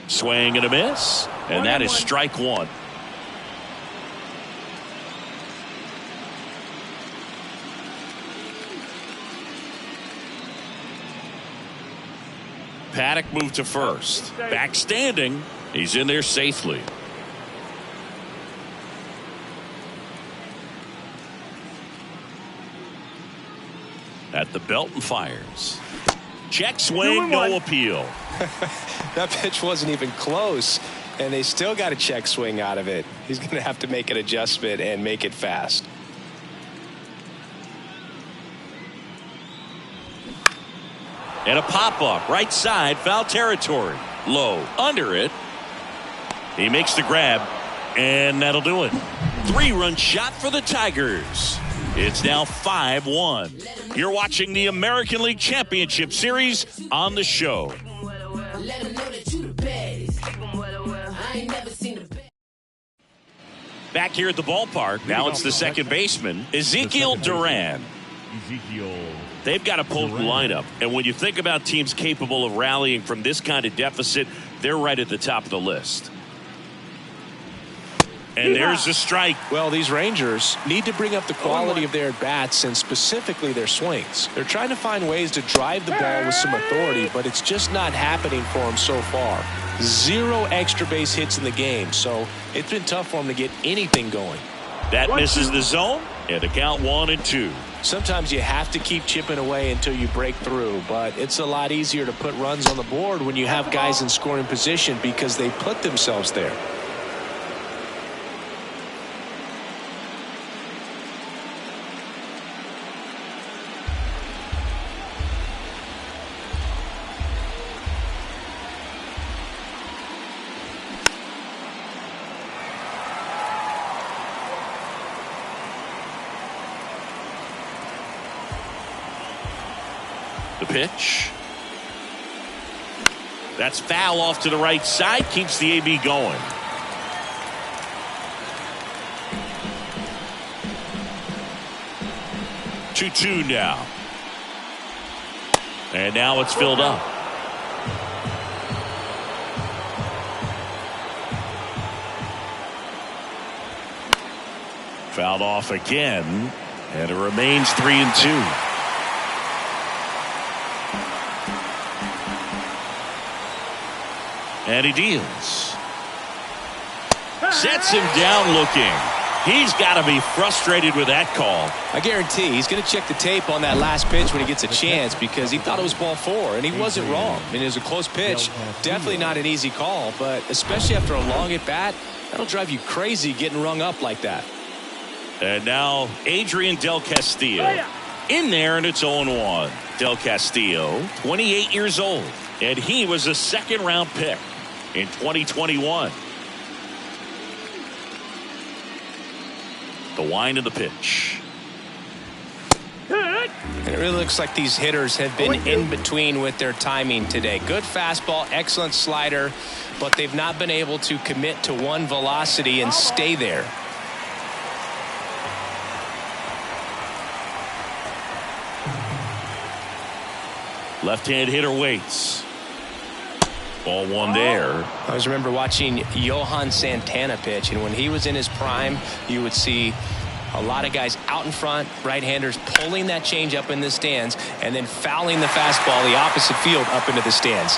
Swing and a miss. And that is strike 1. Paddock moved to first. Back standing. He's in there safely. At the belt and fires. Check swing, no appeal. That pitch wasn't even close, and they still got a check swing out of it. He's going to have to make an adjustment and make it fast. And a pop-up, right side, foul territory. Low, under it. He makes the grab, and that'll do it. 3-run shot for the Tigers. It's now 5-1. You're watching the American League Championship Series on the show. Back here at the ballpark, now it's the second baseman, Ezekiel Duran. They've got a potent lineup, and when you think about teams capable of rallying from this kind of deficit, they're right at the top of the list. And there's the strike. Well, these Rangers need to bring up the quality of their at-bats and specifically their swings. They're trying to find ways to drive the ball with some authority, but it's just not happening for them so far. 0 extra base hits in the game, so it's been tough for them to get anything going. That misses the zone, and the count 1-2. Sometimes you have to keep chipping away until you break through, but it's a lot easier to put runs on the board when you have guys in scoring position because they put themselves there. The pitch. That's foul off to the right side. Keeps the AB going. Two now. And now it's filled up. Fouled off again. And it remains 3-2. And he deals. Sets him down looking. He's got to be frustrated with that call. I guarantee he's going to check the tape on that last pitch when he gets a chance because he thought it was ball 4, and he wasn't wrong. I mean, it was a close pitch. Definitely not an easy call, but especially after a long at-bat, that'll drive you crazy getting rung up like that. And now Adrian Del Castillo in there, and it's 0-1. Del Castillo, 28 years old, and he was a second-round pick in 2021. The wind of the pitch. And it really looks like these hitters have been in between with their timing today. Good fastball, excellent slider, but they've not been able to commit to one velocity and stay there. Left-hand hitter waits. Ball 1 there. I always remember watching Johan Santana pitch, and when he was in his prime, you would see a lot of guys out in front, right-handers pulling that change up in the stands and then fouling the fastball the opposite field up into the stands.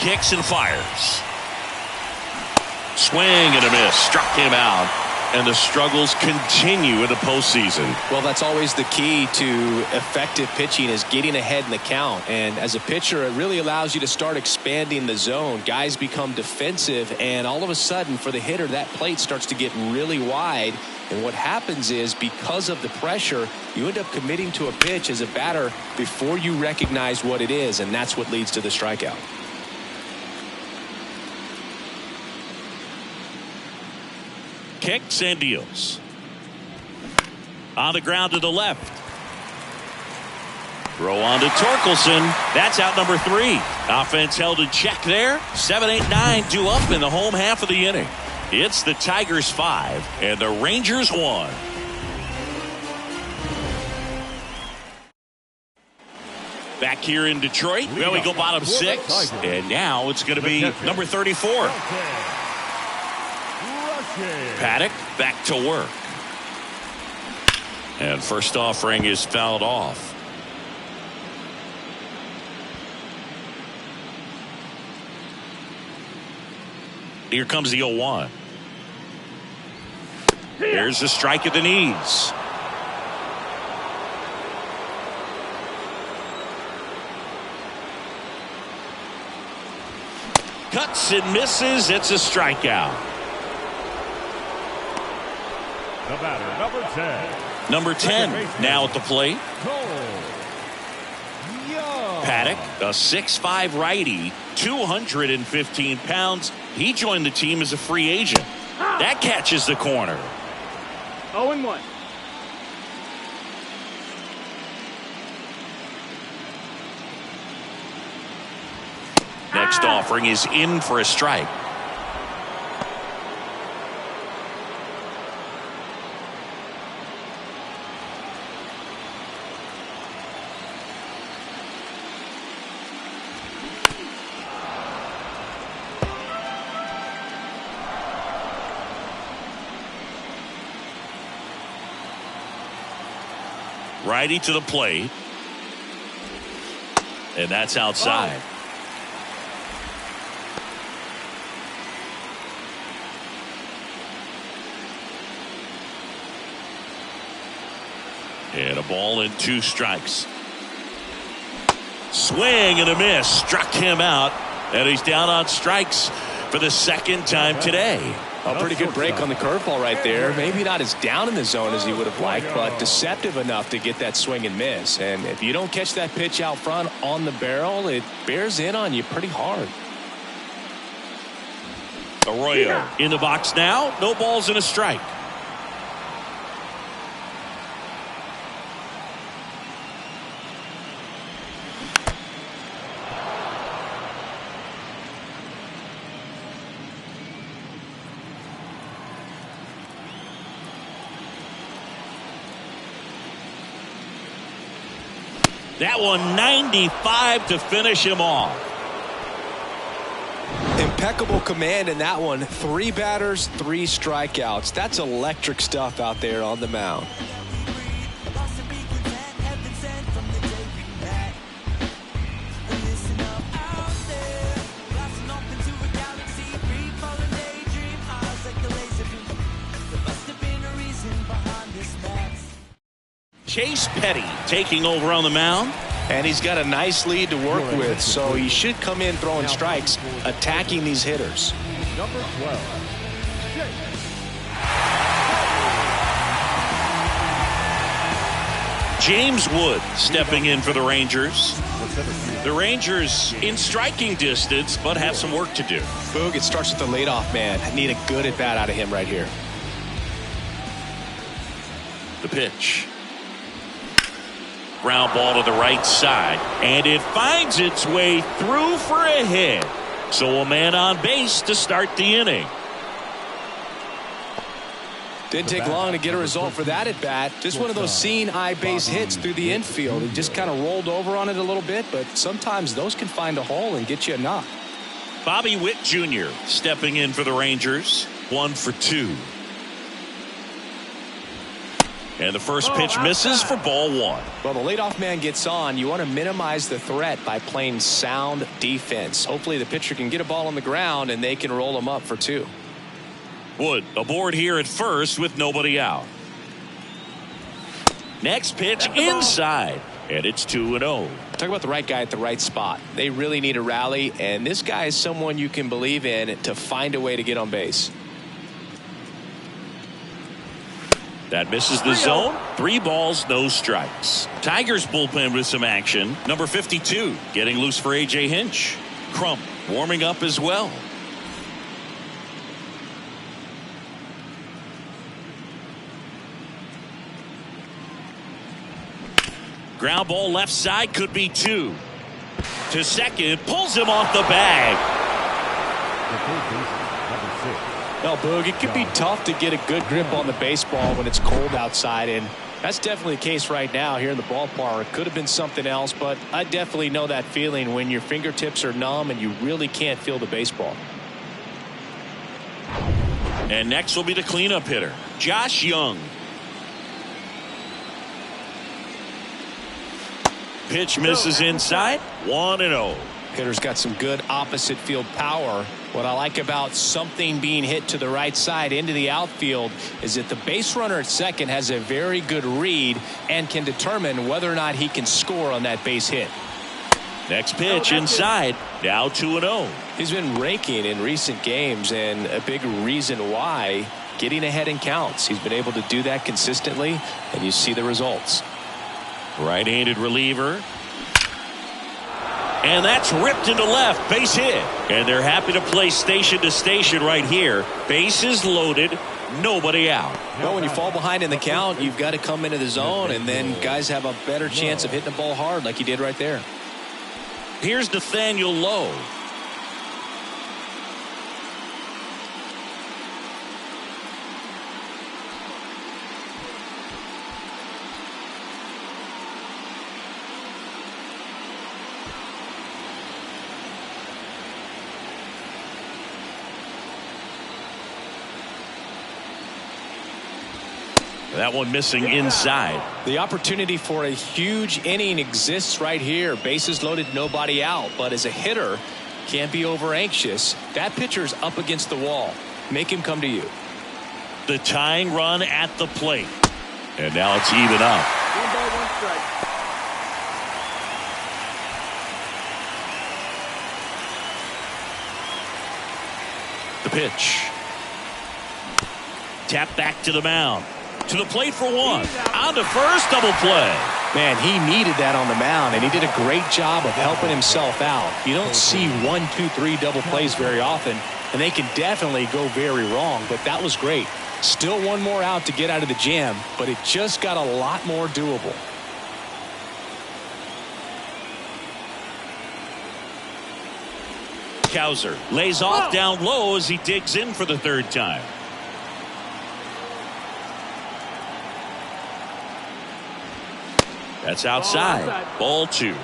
Kicks and fires. Swing and a miss. Struck him out. And the struggles continue in the postseason. Well, that's always the key to effective pitching, is getting ahead in the count. And as a pitcher, it really allows you to start expanding the zone. Guys become defensive, and all of a sudden, for the hitter, that plate starts to get really wide. And what happens is, because of the pressure, you end up committing to a pitch as a batter before you recognize what it is, and that's what leads to the strikeout. Kicks and deals. On the ground to the left. Throw on to Torkelson. That's out number 3. Offense held in check there. 7, 8, 9 due up in the home half of the inning. It's the Tigers 5 and the Rangers 1. Back here in Detroit. Well, we go bottom 6. And now it's going to be number 34. Paddock back to work. And first offering is fouled off. Here comes the 0-1. There's a strike at the knees. Cuts and misses. It's a strikeout. The batter, number 10. Number 10 now at the plate. Paddock, a 6'5" righty, 215 pounds. He joined the team as a free agent. That catches the corner. 0-1. Next offering is in for a strike. Righty to the plate. And that's outside. And a ball and 2 strikes. Swing and a miss. Struck him out. And he's down on strikes for the second time today. A pretty good break on the curveball right there. Maybe not as down in the zone as he would have liked, but deceptive enough to get that swing and miss. And if you don't catch that pitch out front on the barrel, it bears in on you pretty hard. Arroyo in the box now. No balls and a strike. That one 95 to finish him off. Impeccable command in that one. 3 batters, 3 strikeouts. That's electric stuff out there on the mound. Chase Petty taking over on the mound. And he's got a nice lead to work with, so he should come in throwing strikes, attacking these hitters. Number 12. James Wood stepping in for the Rangers. The Rangers in striking distance, but have some work to do. Boog, it starts with the leadoff man. I need a good at bat out of him right here. The pitch. Ground ball to the right side, and it finds its way through for a hit. So a man on base to start the inning. Didn't take long to get a result for that at bat. Just one of those seeing eye base hits through the infield. He just kind of rolled over on it a little bit, but sometimes those can find a hole and get you a knock. Bobby Witt Jr. stepping in for the Rangers. 1 for 2. And the first pitch misses for ball 1. Well, the leadoff man gets on. You want to minimize the threat by playing sound defense. Hopefully the pitcher can get a ball on the ground and they can roll him up for 2. Wood aboard here at first with nobody out. Next pitch inside, and it's 2-0. Talk about the right guy at the right spot. They really need a rally, and this guy is someone you can believe in to find a way to get on base. That misses the zone. 3 balls, no strikes. Tigers bullpen with some action. Number 52 getting loose for A.J. Hinch. Crump warming up as well. Ground ball left side, could be 2. To second, pulls him off the bag. Well, Boog, it can be tough to get a good grip on the baseball when it's cold outside, and that's definitely the case right now here in the ballpark. Could have been something else, but I definitely know that feeling when your fingertips are numb and you really can't feel the baseball. And next will be the cleanup hitter, Josh Young. Pitch misses inside. 1-0. Hitter's got some good opposite field power. What I like about something being hit to the right side into the outfield is that the base runner at second has a very good read and can determine whether or not he can score on that base hit. Next pitch inside. Now 2-0. He's been raking in recent games, and a big reason why, getting ahead in counts. He's been able to do that consistently, and you see the results. Right-handed reliever. And that's ripped into left. Base hit. And they're happy to play station to station right here. Bases loaded. Nobody out. Well, when you fall behind in the count, you've got to come into the zone, and then guys have a better chance of hitting the ball hard like you did right there. Here's Nathaniel Lowe. That one missing inside. The opportunity for a huge inning exists right here. Bases loaded, nobody out. But as a hitter, can't be over anxious. That pitcher's up against the wall. Make him come to you. The tying run at the plate. And now it's even up. 1 ball, 1 strike. The pitch. Tap back to the mound. To the plate for 1. On to first, double play. Man, he needed that on the mound, and he did a great job of helping himself out. You don't see 1, 2, 3 double plays very often, and they can definitely go very wrong, but that was great. Still one more out to get out of the jam, but it just got a lot more doable. Cowser lays off down low as he digs in for the 3rd time. That's outside. Ball 2.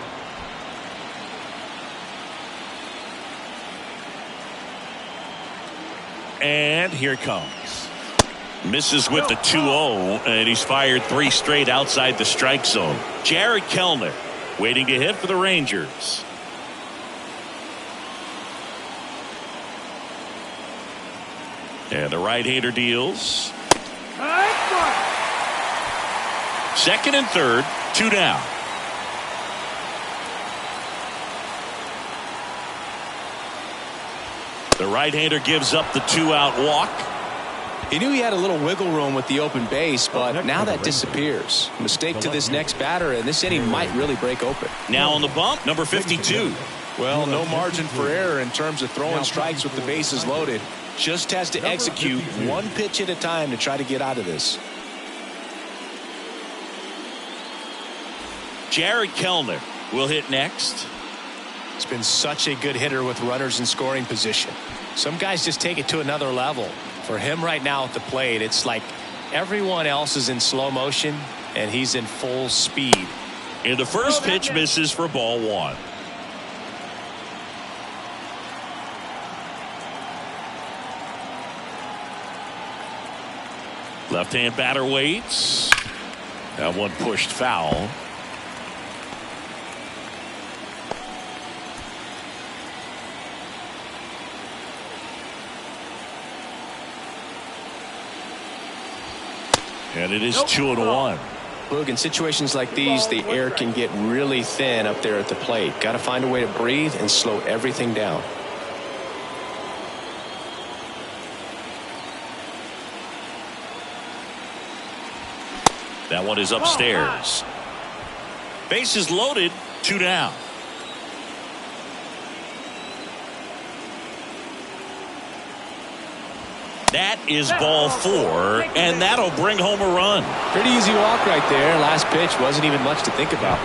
And here it comes. Misses with the 2-0, and he's fired 3 straight outside the strike zone. Jared Kellner waiting to hit for the Rangers. And the right-hander deals. Second and third, 2 down. The right-hander gives up the 2-out walk. He knew he had a little wiggle room with the open base, but now that disappears. Mistake to this next batter, and this inning might really break open. Now on the bump, number 52. Well, no margin for error in terms of throwing strikes with the bases loaded. Just has to execute one pitch at a time to try to get out of this. Jared Kellner will hit next. He's been such a good hitter with runners in scoring position. Some guys just take it to another level. For him right now at the plate, it's like everyone else is in slow motion and he's in full speed. And the first pitch misses for ball 1. Left-hand batter waits. That one pushed foul. And it is 2-1. Look, in situations like these, the air can get really thin up there at the plate. Got to find a way to breathe and slow everything down. That one is upstairs. Bases loaded, 2 down. That is ball 4, and that'll bring home a run. Pretty easy walk right there. Last pitch wasn't even much to think about.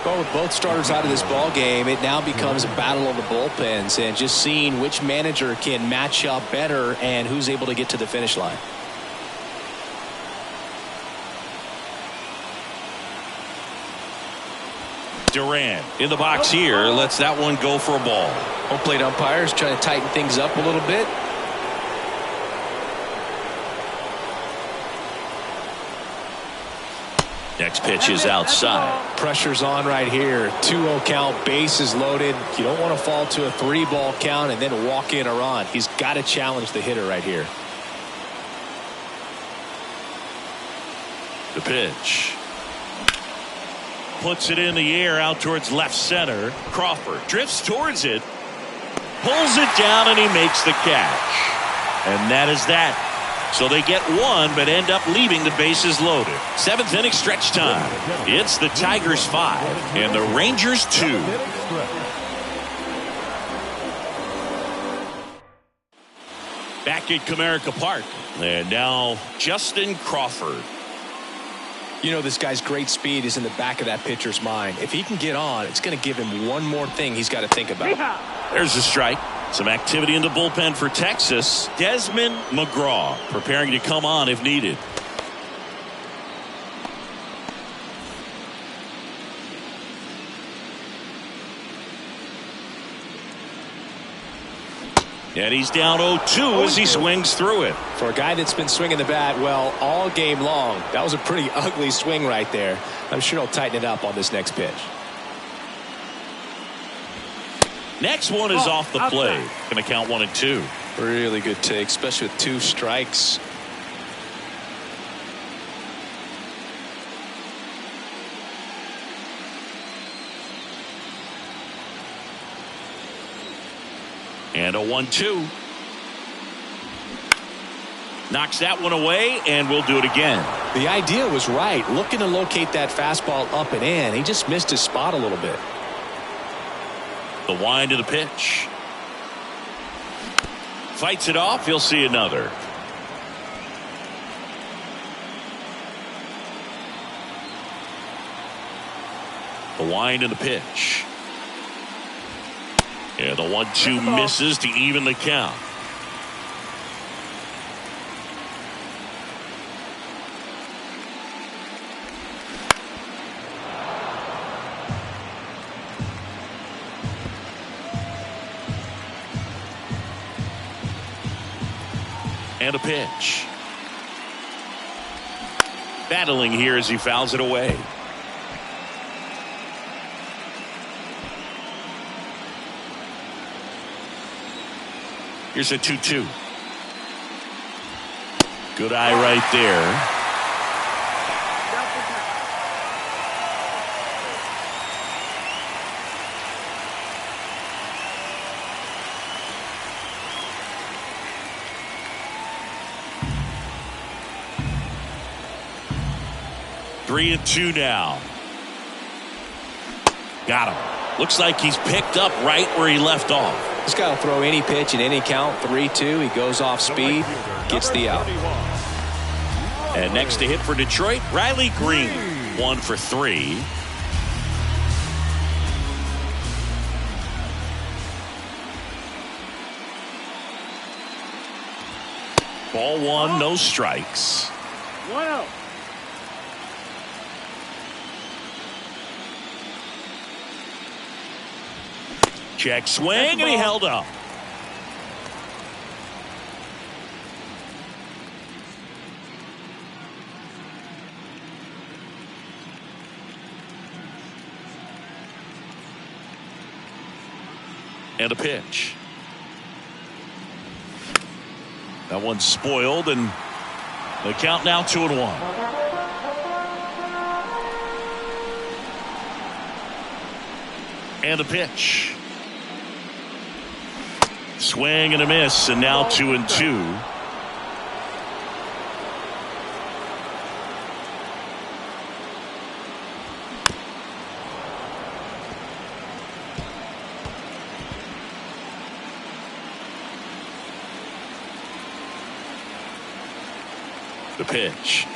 Well, with both starters out of this ball game, it now becomes a battle of the bullpens and just seeing which manager can match up better and who's able to get to the finish line. Duran in the box here lets that one go for a ball. Home plate umpires trying to tighten things up a little bit. Next pitch is outside. Pressure's on right here. 2-0 count, bases loaded. You don't want to fall to a 3-ball count and then walk in a run. He's got to challenge the hitter right here. The pitch. Puts it in the air out towards left center. Crawford drifts towards it. Pulls it down and he makes the catch. And that is that. So they get one but end up leaving the bases loaded. 7th inning stretch time. It's the Tigers 5 and the Rangers 2. Back at Comerica Park. And now Justin Crawford. You know, this guy's great speed is in the back of that pitcher's mind. If he can get on, it's going to give him one more thing he's got to think about. There's a strike. Some activity in the bullpen for Texas. Desmond McGraw preparing to come on if needed. And he's down 0-2 as he swings through it. For a guy that's been swinging the bat, well, all game long, that was a pretty ugly swing right there. I'm sure he'll tighten it up on this next pitch. Next one is off the plate. Going to count 1-2. Really good take, especially with 2 strikes. And a 1-2. Knocks that one away, and we'll do it again. The idea was right. Looking to locate that fastball up and in. He just missed his spot a little bit. The wind of the pitch. Fights it off. He'll see another. The wind of the pitch. And the 1-2 misses to even the count. And a pitch. Battling here as he fouls it away. Here's a 2-2. Good eye right there. 3-2 now. Got him. Looks like he's picked up right where he left off. This guy will throw any pitch in any count. 3-2. He goes off speed, gets the out. And next to hit for Detroit, Riley Green. 1 for 3. Ball 1, no strikes. 1 out. Check swing, and he held up. And a pitch. That one's spoiled, and the count now 2-1. And a pitch. Swing and a miss, and now 2-2. The pitch.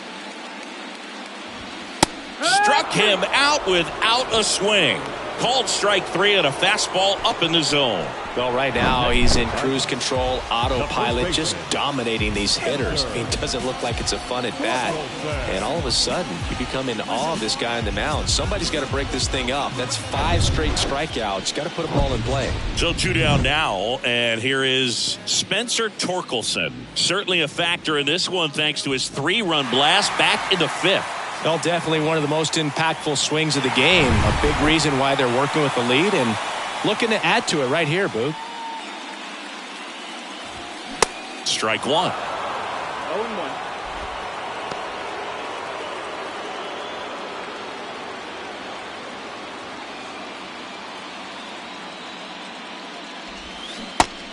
Struck him out without a swing. Called strike 3 and a fastball up in the zone. Well, right now he's in cruise control, autopilot, just dominating these hitters. I mean, it doesn't look like it's a fun at bat. And all of a sudden, you become in awe of this guy on the mound. Somebody's got to break this thing up. That's 5 straight strikeouts. Got to put them all in play. So 2 down now, and here is Spencer Torkelson. Certainly a factor in this one thanks to his 3-run blast back in the 5th. Well, definitely one of the most impactful swings of the game. A big reason why they're working with the lead and looking to add to it right here, Boog. Strike 1. 0-1.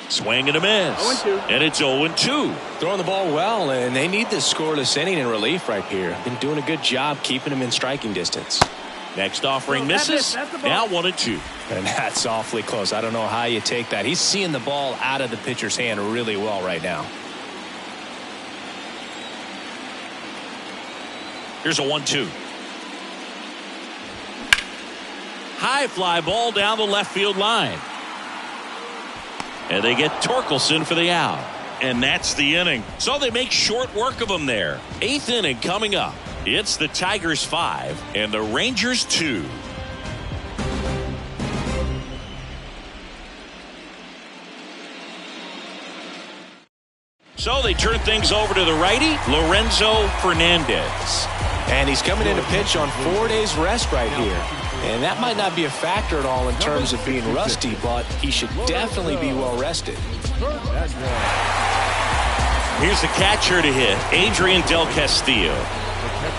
Swing and a miss. 0-2. And it's 0-2. Throwing the ball well, and they need this scoreless inning in relief right here. Been doing a good job keeping him in striking distance. Next offering misses. Now 1-2. And that's awfully close. I don't know how you take that. He's seeing the ball out of the pitcher's hand really well right now. Here's a 1-2. High fly ball down the left field line. And they get Torkelson for the out. And that's the inning. So they make short work of him there. 8th inning coming up. It's the Tigers 5 and the Rangers 2. So they turn things over to the righty, Lorenzo Fernandez. And he's coming in to pitch on 4 days rest right here. And that might not be a factor at all in terms of being rusty, but he should definitely be well rested. Here's the catcher to hit, Adrian Del Castillo.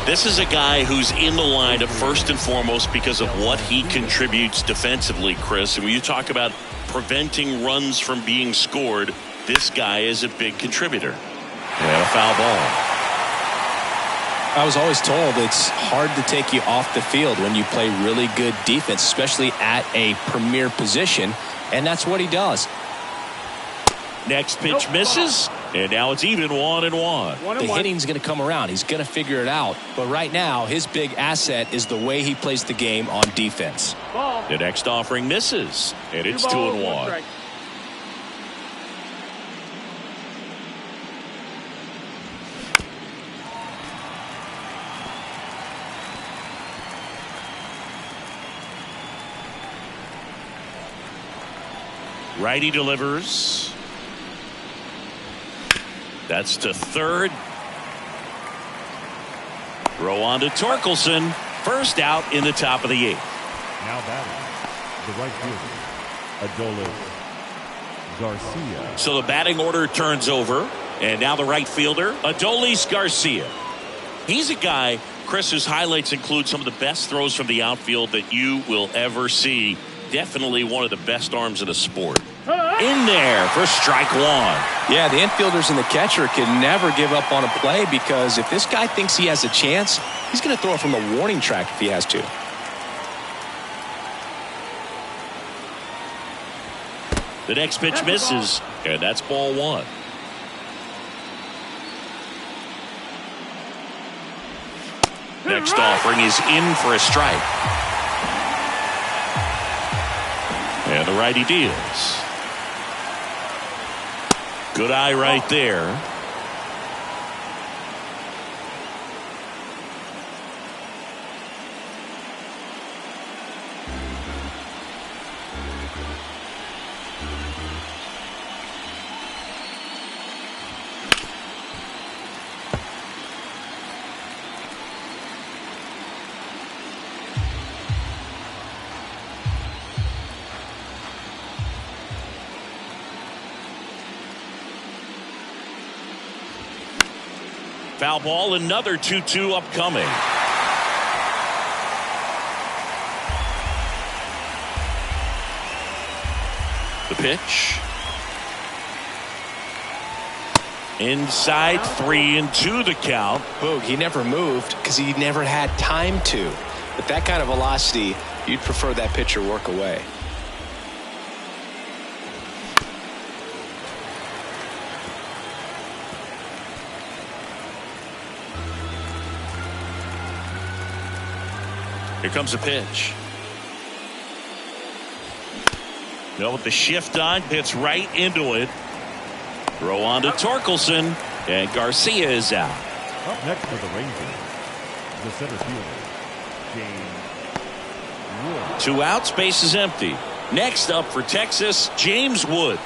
This is a guy who's in the lineup first and foremost because of what he contributes defensively, Chris. And when you talk about preventing runs from being scored, this guy is a big contributor. And a foul ball. I was always told it's hard to take you off the field when you play really good defense, especially at a premier position, and that's what he does. Next pitch misses, and now it's even 1-1. The hitting's going to come around. He's going to figure it out, but right now his big asset is the way he plays the game on defense. The next offering misses, and it's 2-1. Righty delivers. That's to third. Throw on to Torkelson. First out in the top of the 8th. Now batting, the right fielder, Adolis Garcia. So the batting order turns over. And now the right fielder, Adolis Garcia. He's a guy, Chris, whose highlights include some of the best throws from the outfield that you will ever see. Definitely one of the best arms in the sport. In there for strike one. Yeah, the infielders and the catcher can never give up on a play because if this guy thinks he has a chance, he's going to throw it from the warning track if he has to. The next pitch misses, and that's ball one. Next offering is in for a strike. And the righty deals. Good eye right there. Foul ball, another 2-2 upcoming. The pitch. Inside, 3-2 the count. Boog, he never moved because he never had time to. With that kind of velocity, you'd prefer that pitcher work away. Here comes a pitch. No, with the shift on, hits right into it. Throw on to Torkelson, and Garcia is out. Up next for the Rangers, the center fielder, James Wood. 2 outs, base is empty. Next up for Texas, James Wood.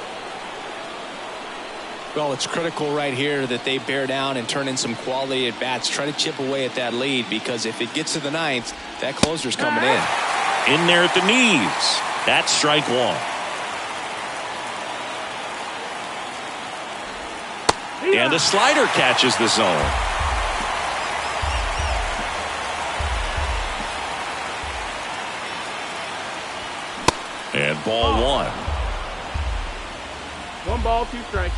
Well, it's critical right here that they bear down and turn in some quality at bats. Try to chip away at that lead because if it gets to the ninth, that closer's coming in. In there at the knees. That's strike one. And the slider catches the zone. And ball one. 1 ball, 2 strikes.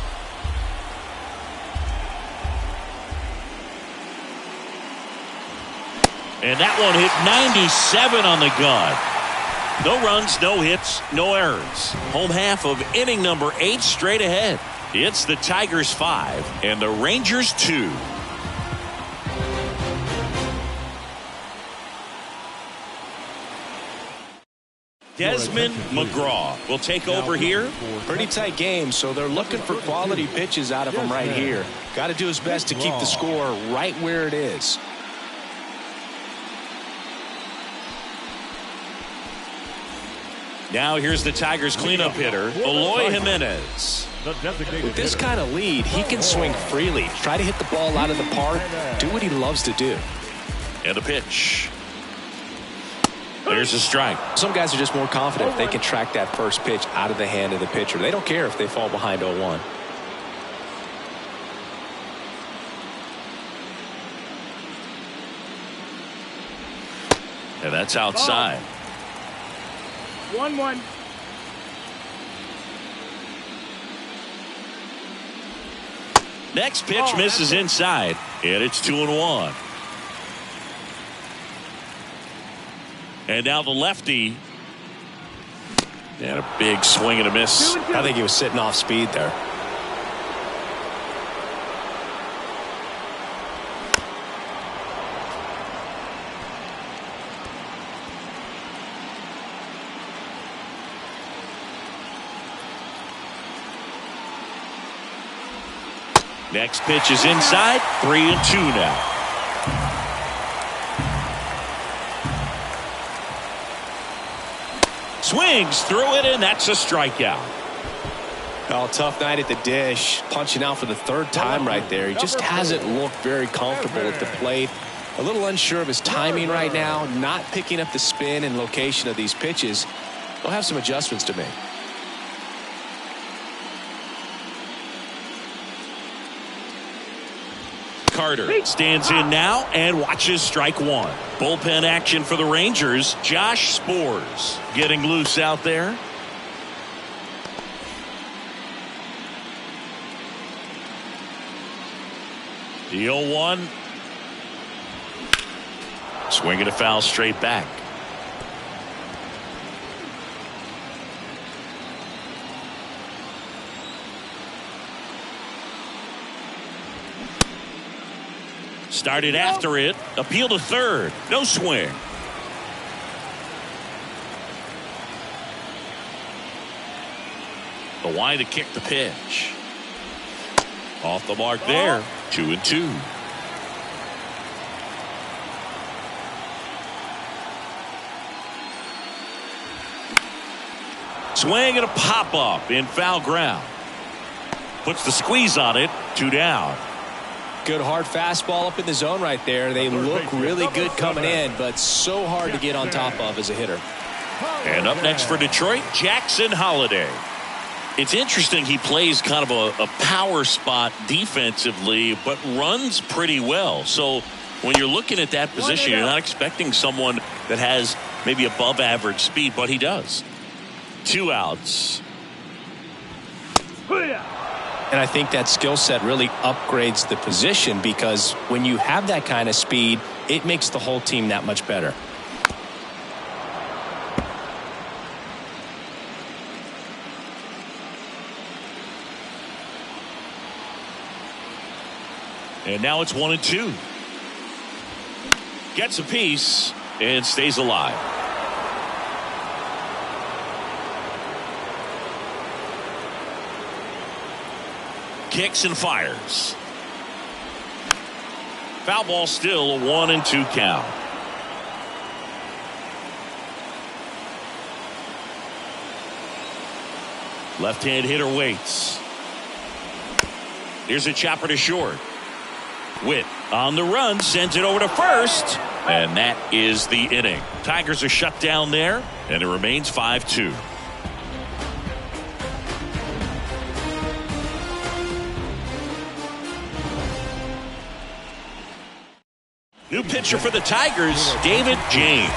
And that one hit 97 on the gun. No runs, no hits, no errors. Home half of inning number 8 straight ahead. It's the Tigers 5 and the Rangers 2. Desmond McGraw will take over here. Pretty tight game, so they're looking for quality pitches out of him right here. Got to do his best to keep the score right where it is. Now here's the Tigers cleanup hitter, Eloy Jimenez. With this kind of lead, he can swing freely, try to hit the ball out of the park, do what he loves to do. And a pitch. There's a strike. Some guys are just more confident if they can track that first pitch out of the hand of the pitcher. They don't care if they fall behind 0-1. And that's outside. 1-1. Next pitch misses inside, and it's 2-1. And now the lefty. And a big swing and a miss. I think he was sitting off speed there. Next pitch is inside, 3-2 now. Swings through it, and that's a strikeout. Oh, tough night at the dish. Punching out for the 3rd time right there. He just hasn't looked very comfortable at the plate. A little unsure of his timing right now. Not picking up the spin and location of these pitches. He'll have some adjustments to make. Carter stands in now and watches strike one. Bullpen action for the Rangers. Josh Spores getting loose out there. The 0-1. Swinging a foul straight back. Started after it. Appeal to third. No swing. The line to kick the pitch. Off the mark there. 2-2. Swing and a pop up in foul ground. Puts the squeeze on it. 2 down. Good hard fastball up in the zone right there. They look really good coming in, but so hard to get on top of as a hitter. And up next for Detroit, Jackson Holliday. It's interesting, he plays kind of a power spot defensively, but runs pretty well. So when you're looking at that position, you're not expecting someone that has maybe above average speed, but he does. 2 outs. And I think that skill set really upgrades the position, because when you have that kind of speed, it makes the whole team that much better. And now it's 1-2. Gets a piece and stays alive. Kicks and fires. Foul ball, still a 1-2 count. Left-hand hitter waits. Here's a chopper to short. Witt on the run, sends it over to first, and that is the inning. Tigers are shut down there, and it remains 5-2. New pitcher for the Tigers, David James.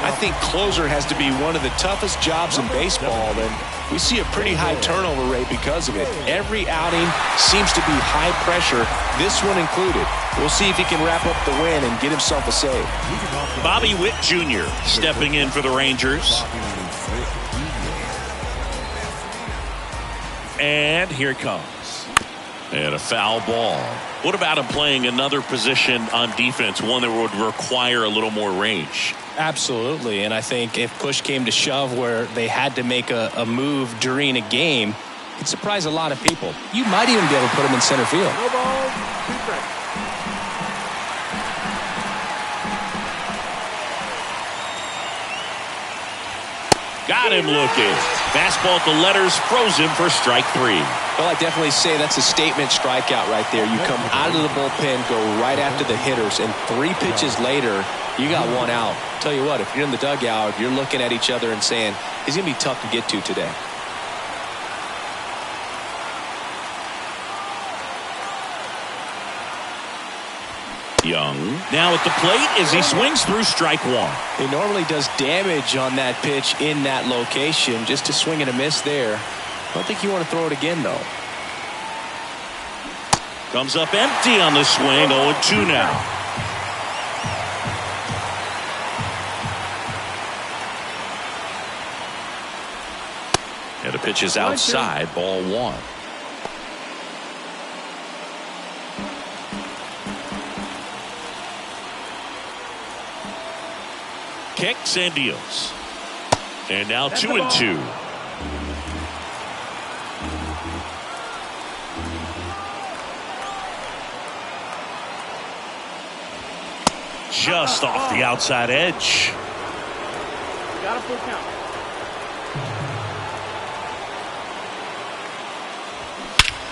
I think closer has to be one of the toughest jobs in baseball, and we see a pretty high turnover rate because of it. Every outing seems to be high pressure, this one included. We'll see if he can wrap up the win and get himself a save. Bobby Witt Jr. stepping in for the Rangers. And here it comes. And a foul ball. What about him playing another position on defense, one that would require a little more range? Absolutely, and I think if push came to shove where they had to make a move during a game, it'd surprise a lot of people. You might even be able to put him in center field. No ball, 2 strikes. Got him looking. Fastball at the letters, froze him for strike 3. Well, I definitely say that's a statement strikeout right there. You come out of the bullpen, go right after the hitters, and 3 pitches later, you got 1 out. Tell you what, if you're in the dugout, you're looking at each other and saying, he's going to be tough to get to today. Young now at the plate as he swings through strike 1. He normally does damage on that pitch in that location. Just to swing and a miss there. I don't think you want to throw it again, though. Comes up empty on the swing. 0-2 now. And the pitch is outside. Ball 1. Kicks and deals. And now 2-2. Just off the outside edge. Got a full count.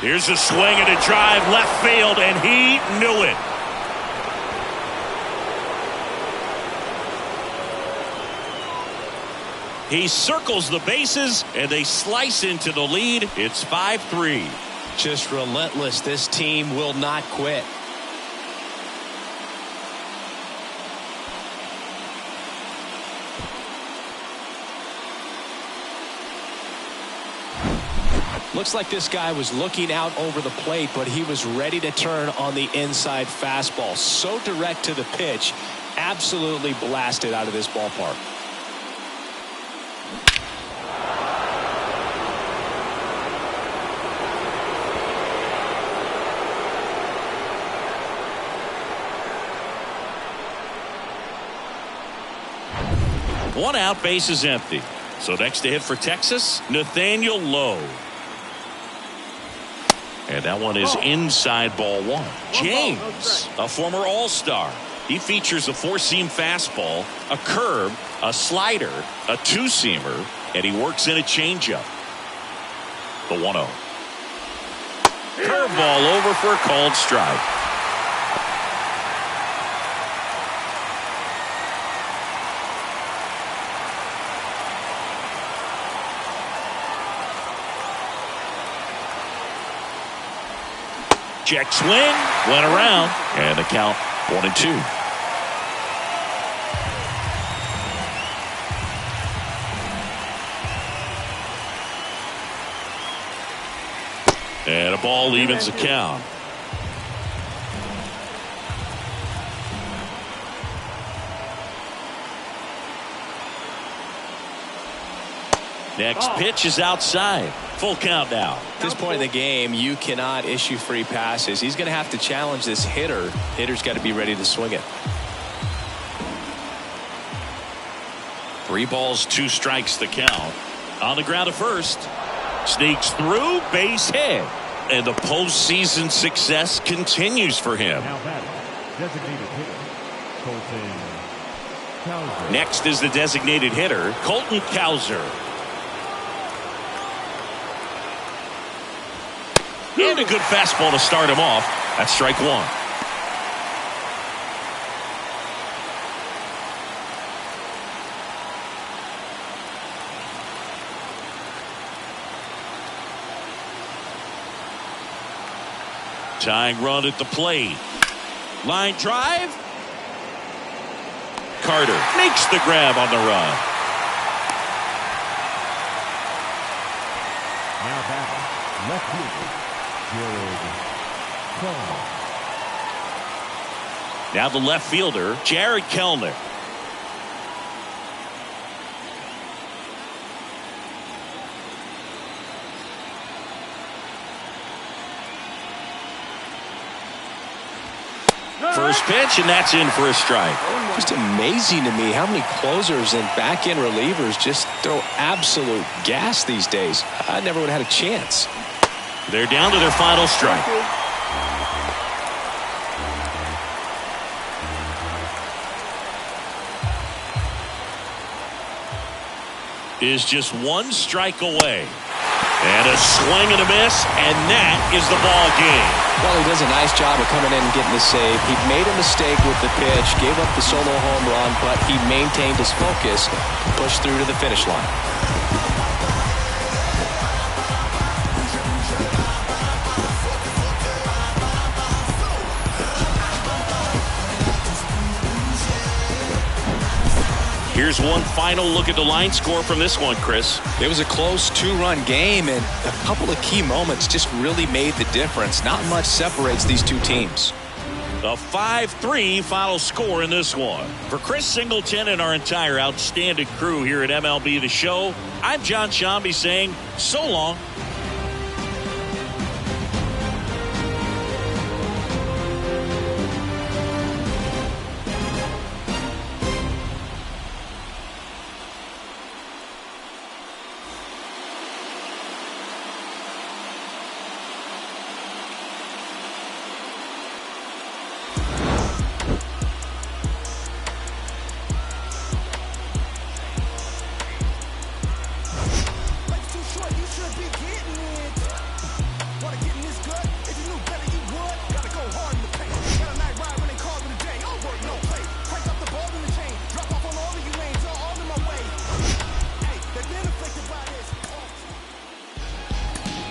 Here's a swing and a drive left field, and he knew it. He circles the bases, and they slice into the lead. It's 5-3. Just relentless. This team will not quit. Looks like this guy was looking out over the plate, but he was ready to turn on the inside fastball. So direct to the pitch, absolutely blasted out of this ballpark. One out, base is empty. So next to hit for Texas, Nathaniel Lowe. And that one is inside ball one. James, a former All-Star. He features a four-seam fastball, a curve, a slider, a two-seamer, and he works in a changeup. The 1-0. Curveball over for a called strike. Check swing, went around, and the count 1-2. And a ball evens the count. Next pitch is outside. Full count now. At this point in the game, you cannot issue free passes. He's going to have to challenge this hitter. Hitter's got to be ready to swing it. 3 balls, 2 strikes the count. On the ground at first. Sneaks through, base hit. And the postseason success continues for him. Now batting, designated hitter, Colton Cowser. Next is the designated hitter, Colton Cowser. And a good fastball to start him off. That's strike one. Tying run at the plate. Line drive. Carter makes the grab on the run. Now batting, left fielder, Jared Kellner. Now the left fielder, Jared Kellner. First pitch, and that's in for a strike. Just amazing to me how many closers and back-end relievers just throw absolute gas these days. I never would have had a chance. They're down to their final strike. Is just 1 strike away. And a swing and a miss, and that is the ball game. Well, he does a nice job of coming in and getting the save. He made a mistake with the pitch, gave up the solo home run, but he maintained his focus, pushed through to the finish line. Here's one final look at the line score from this one, Chris. It was a close 2-run game, and a couple of key moments just really made the difference. Not much separates these two teams. A 5-3 final score in this one. For Chris Singleton and our entire outstanding crew here at MLB The Show, I'm John Shambi saying so long.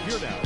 Here now,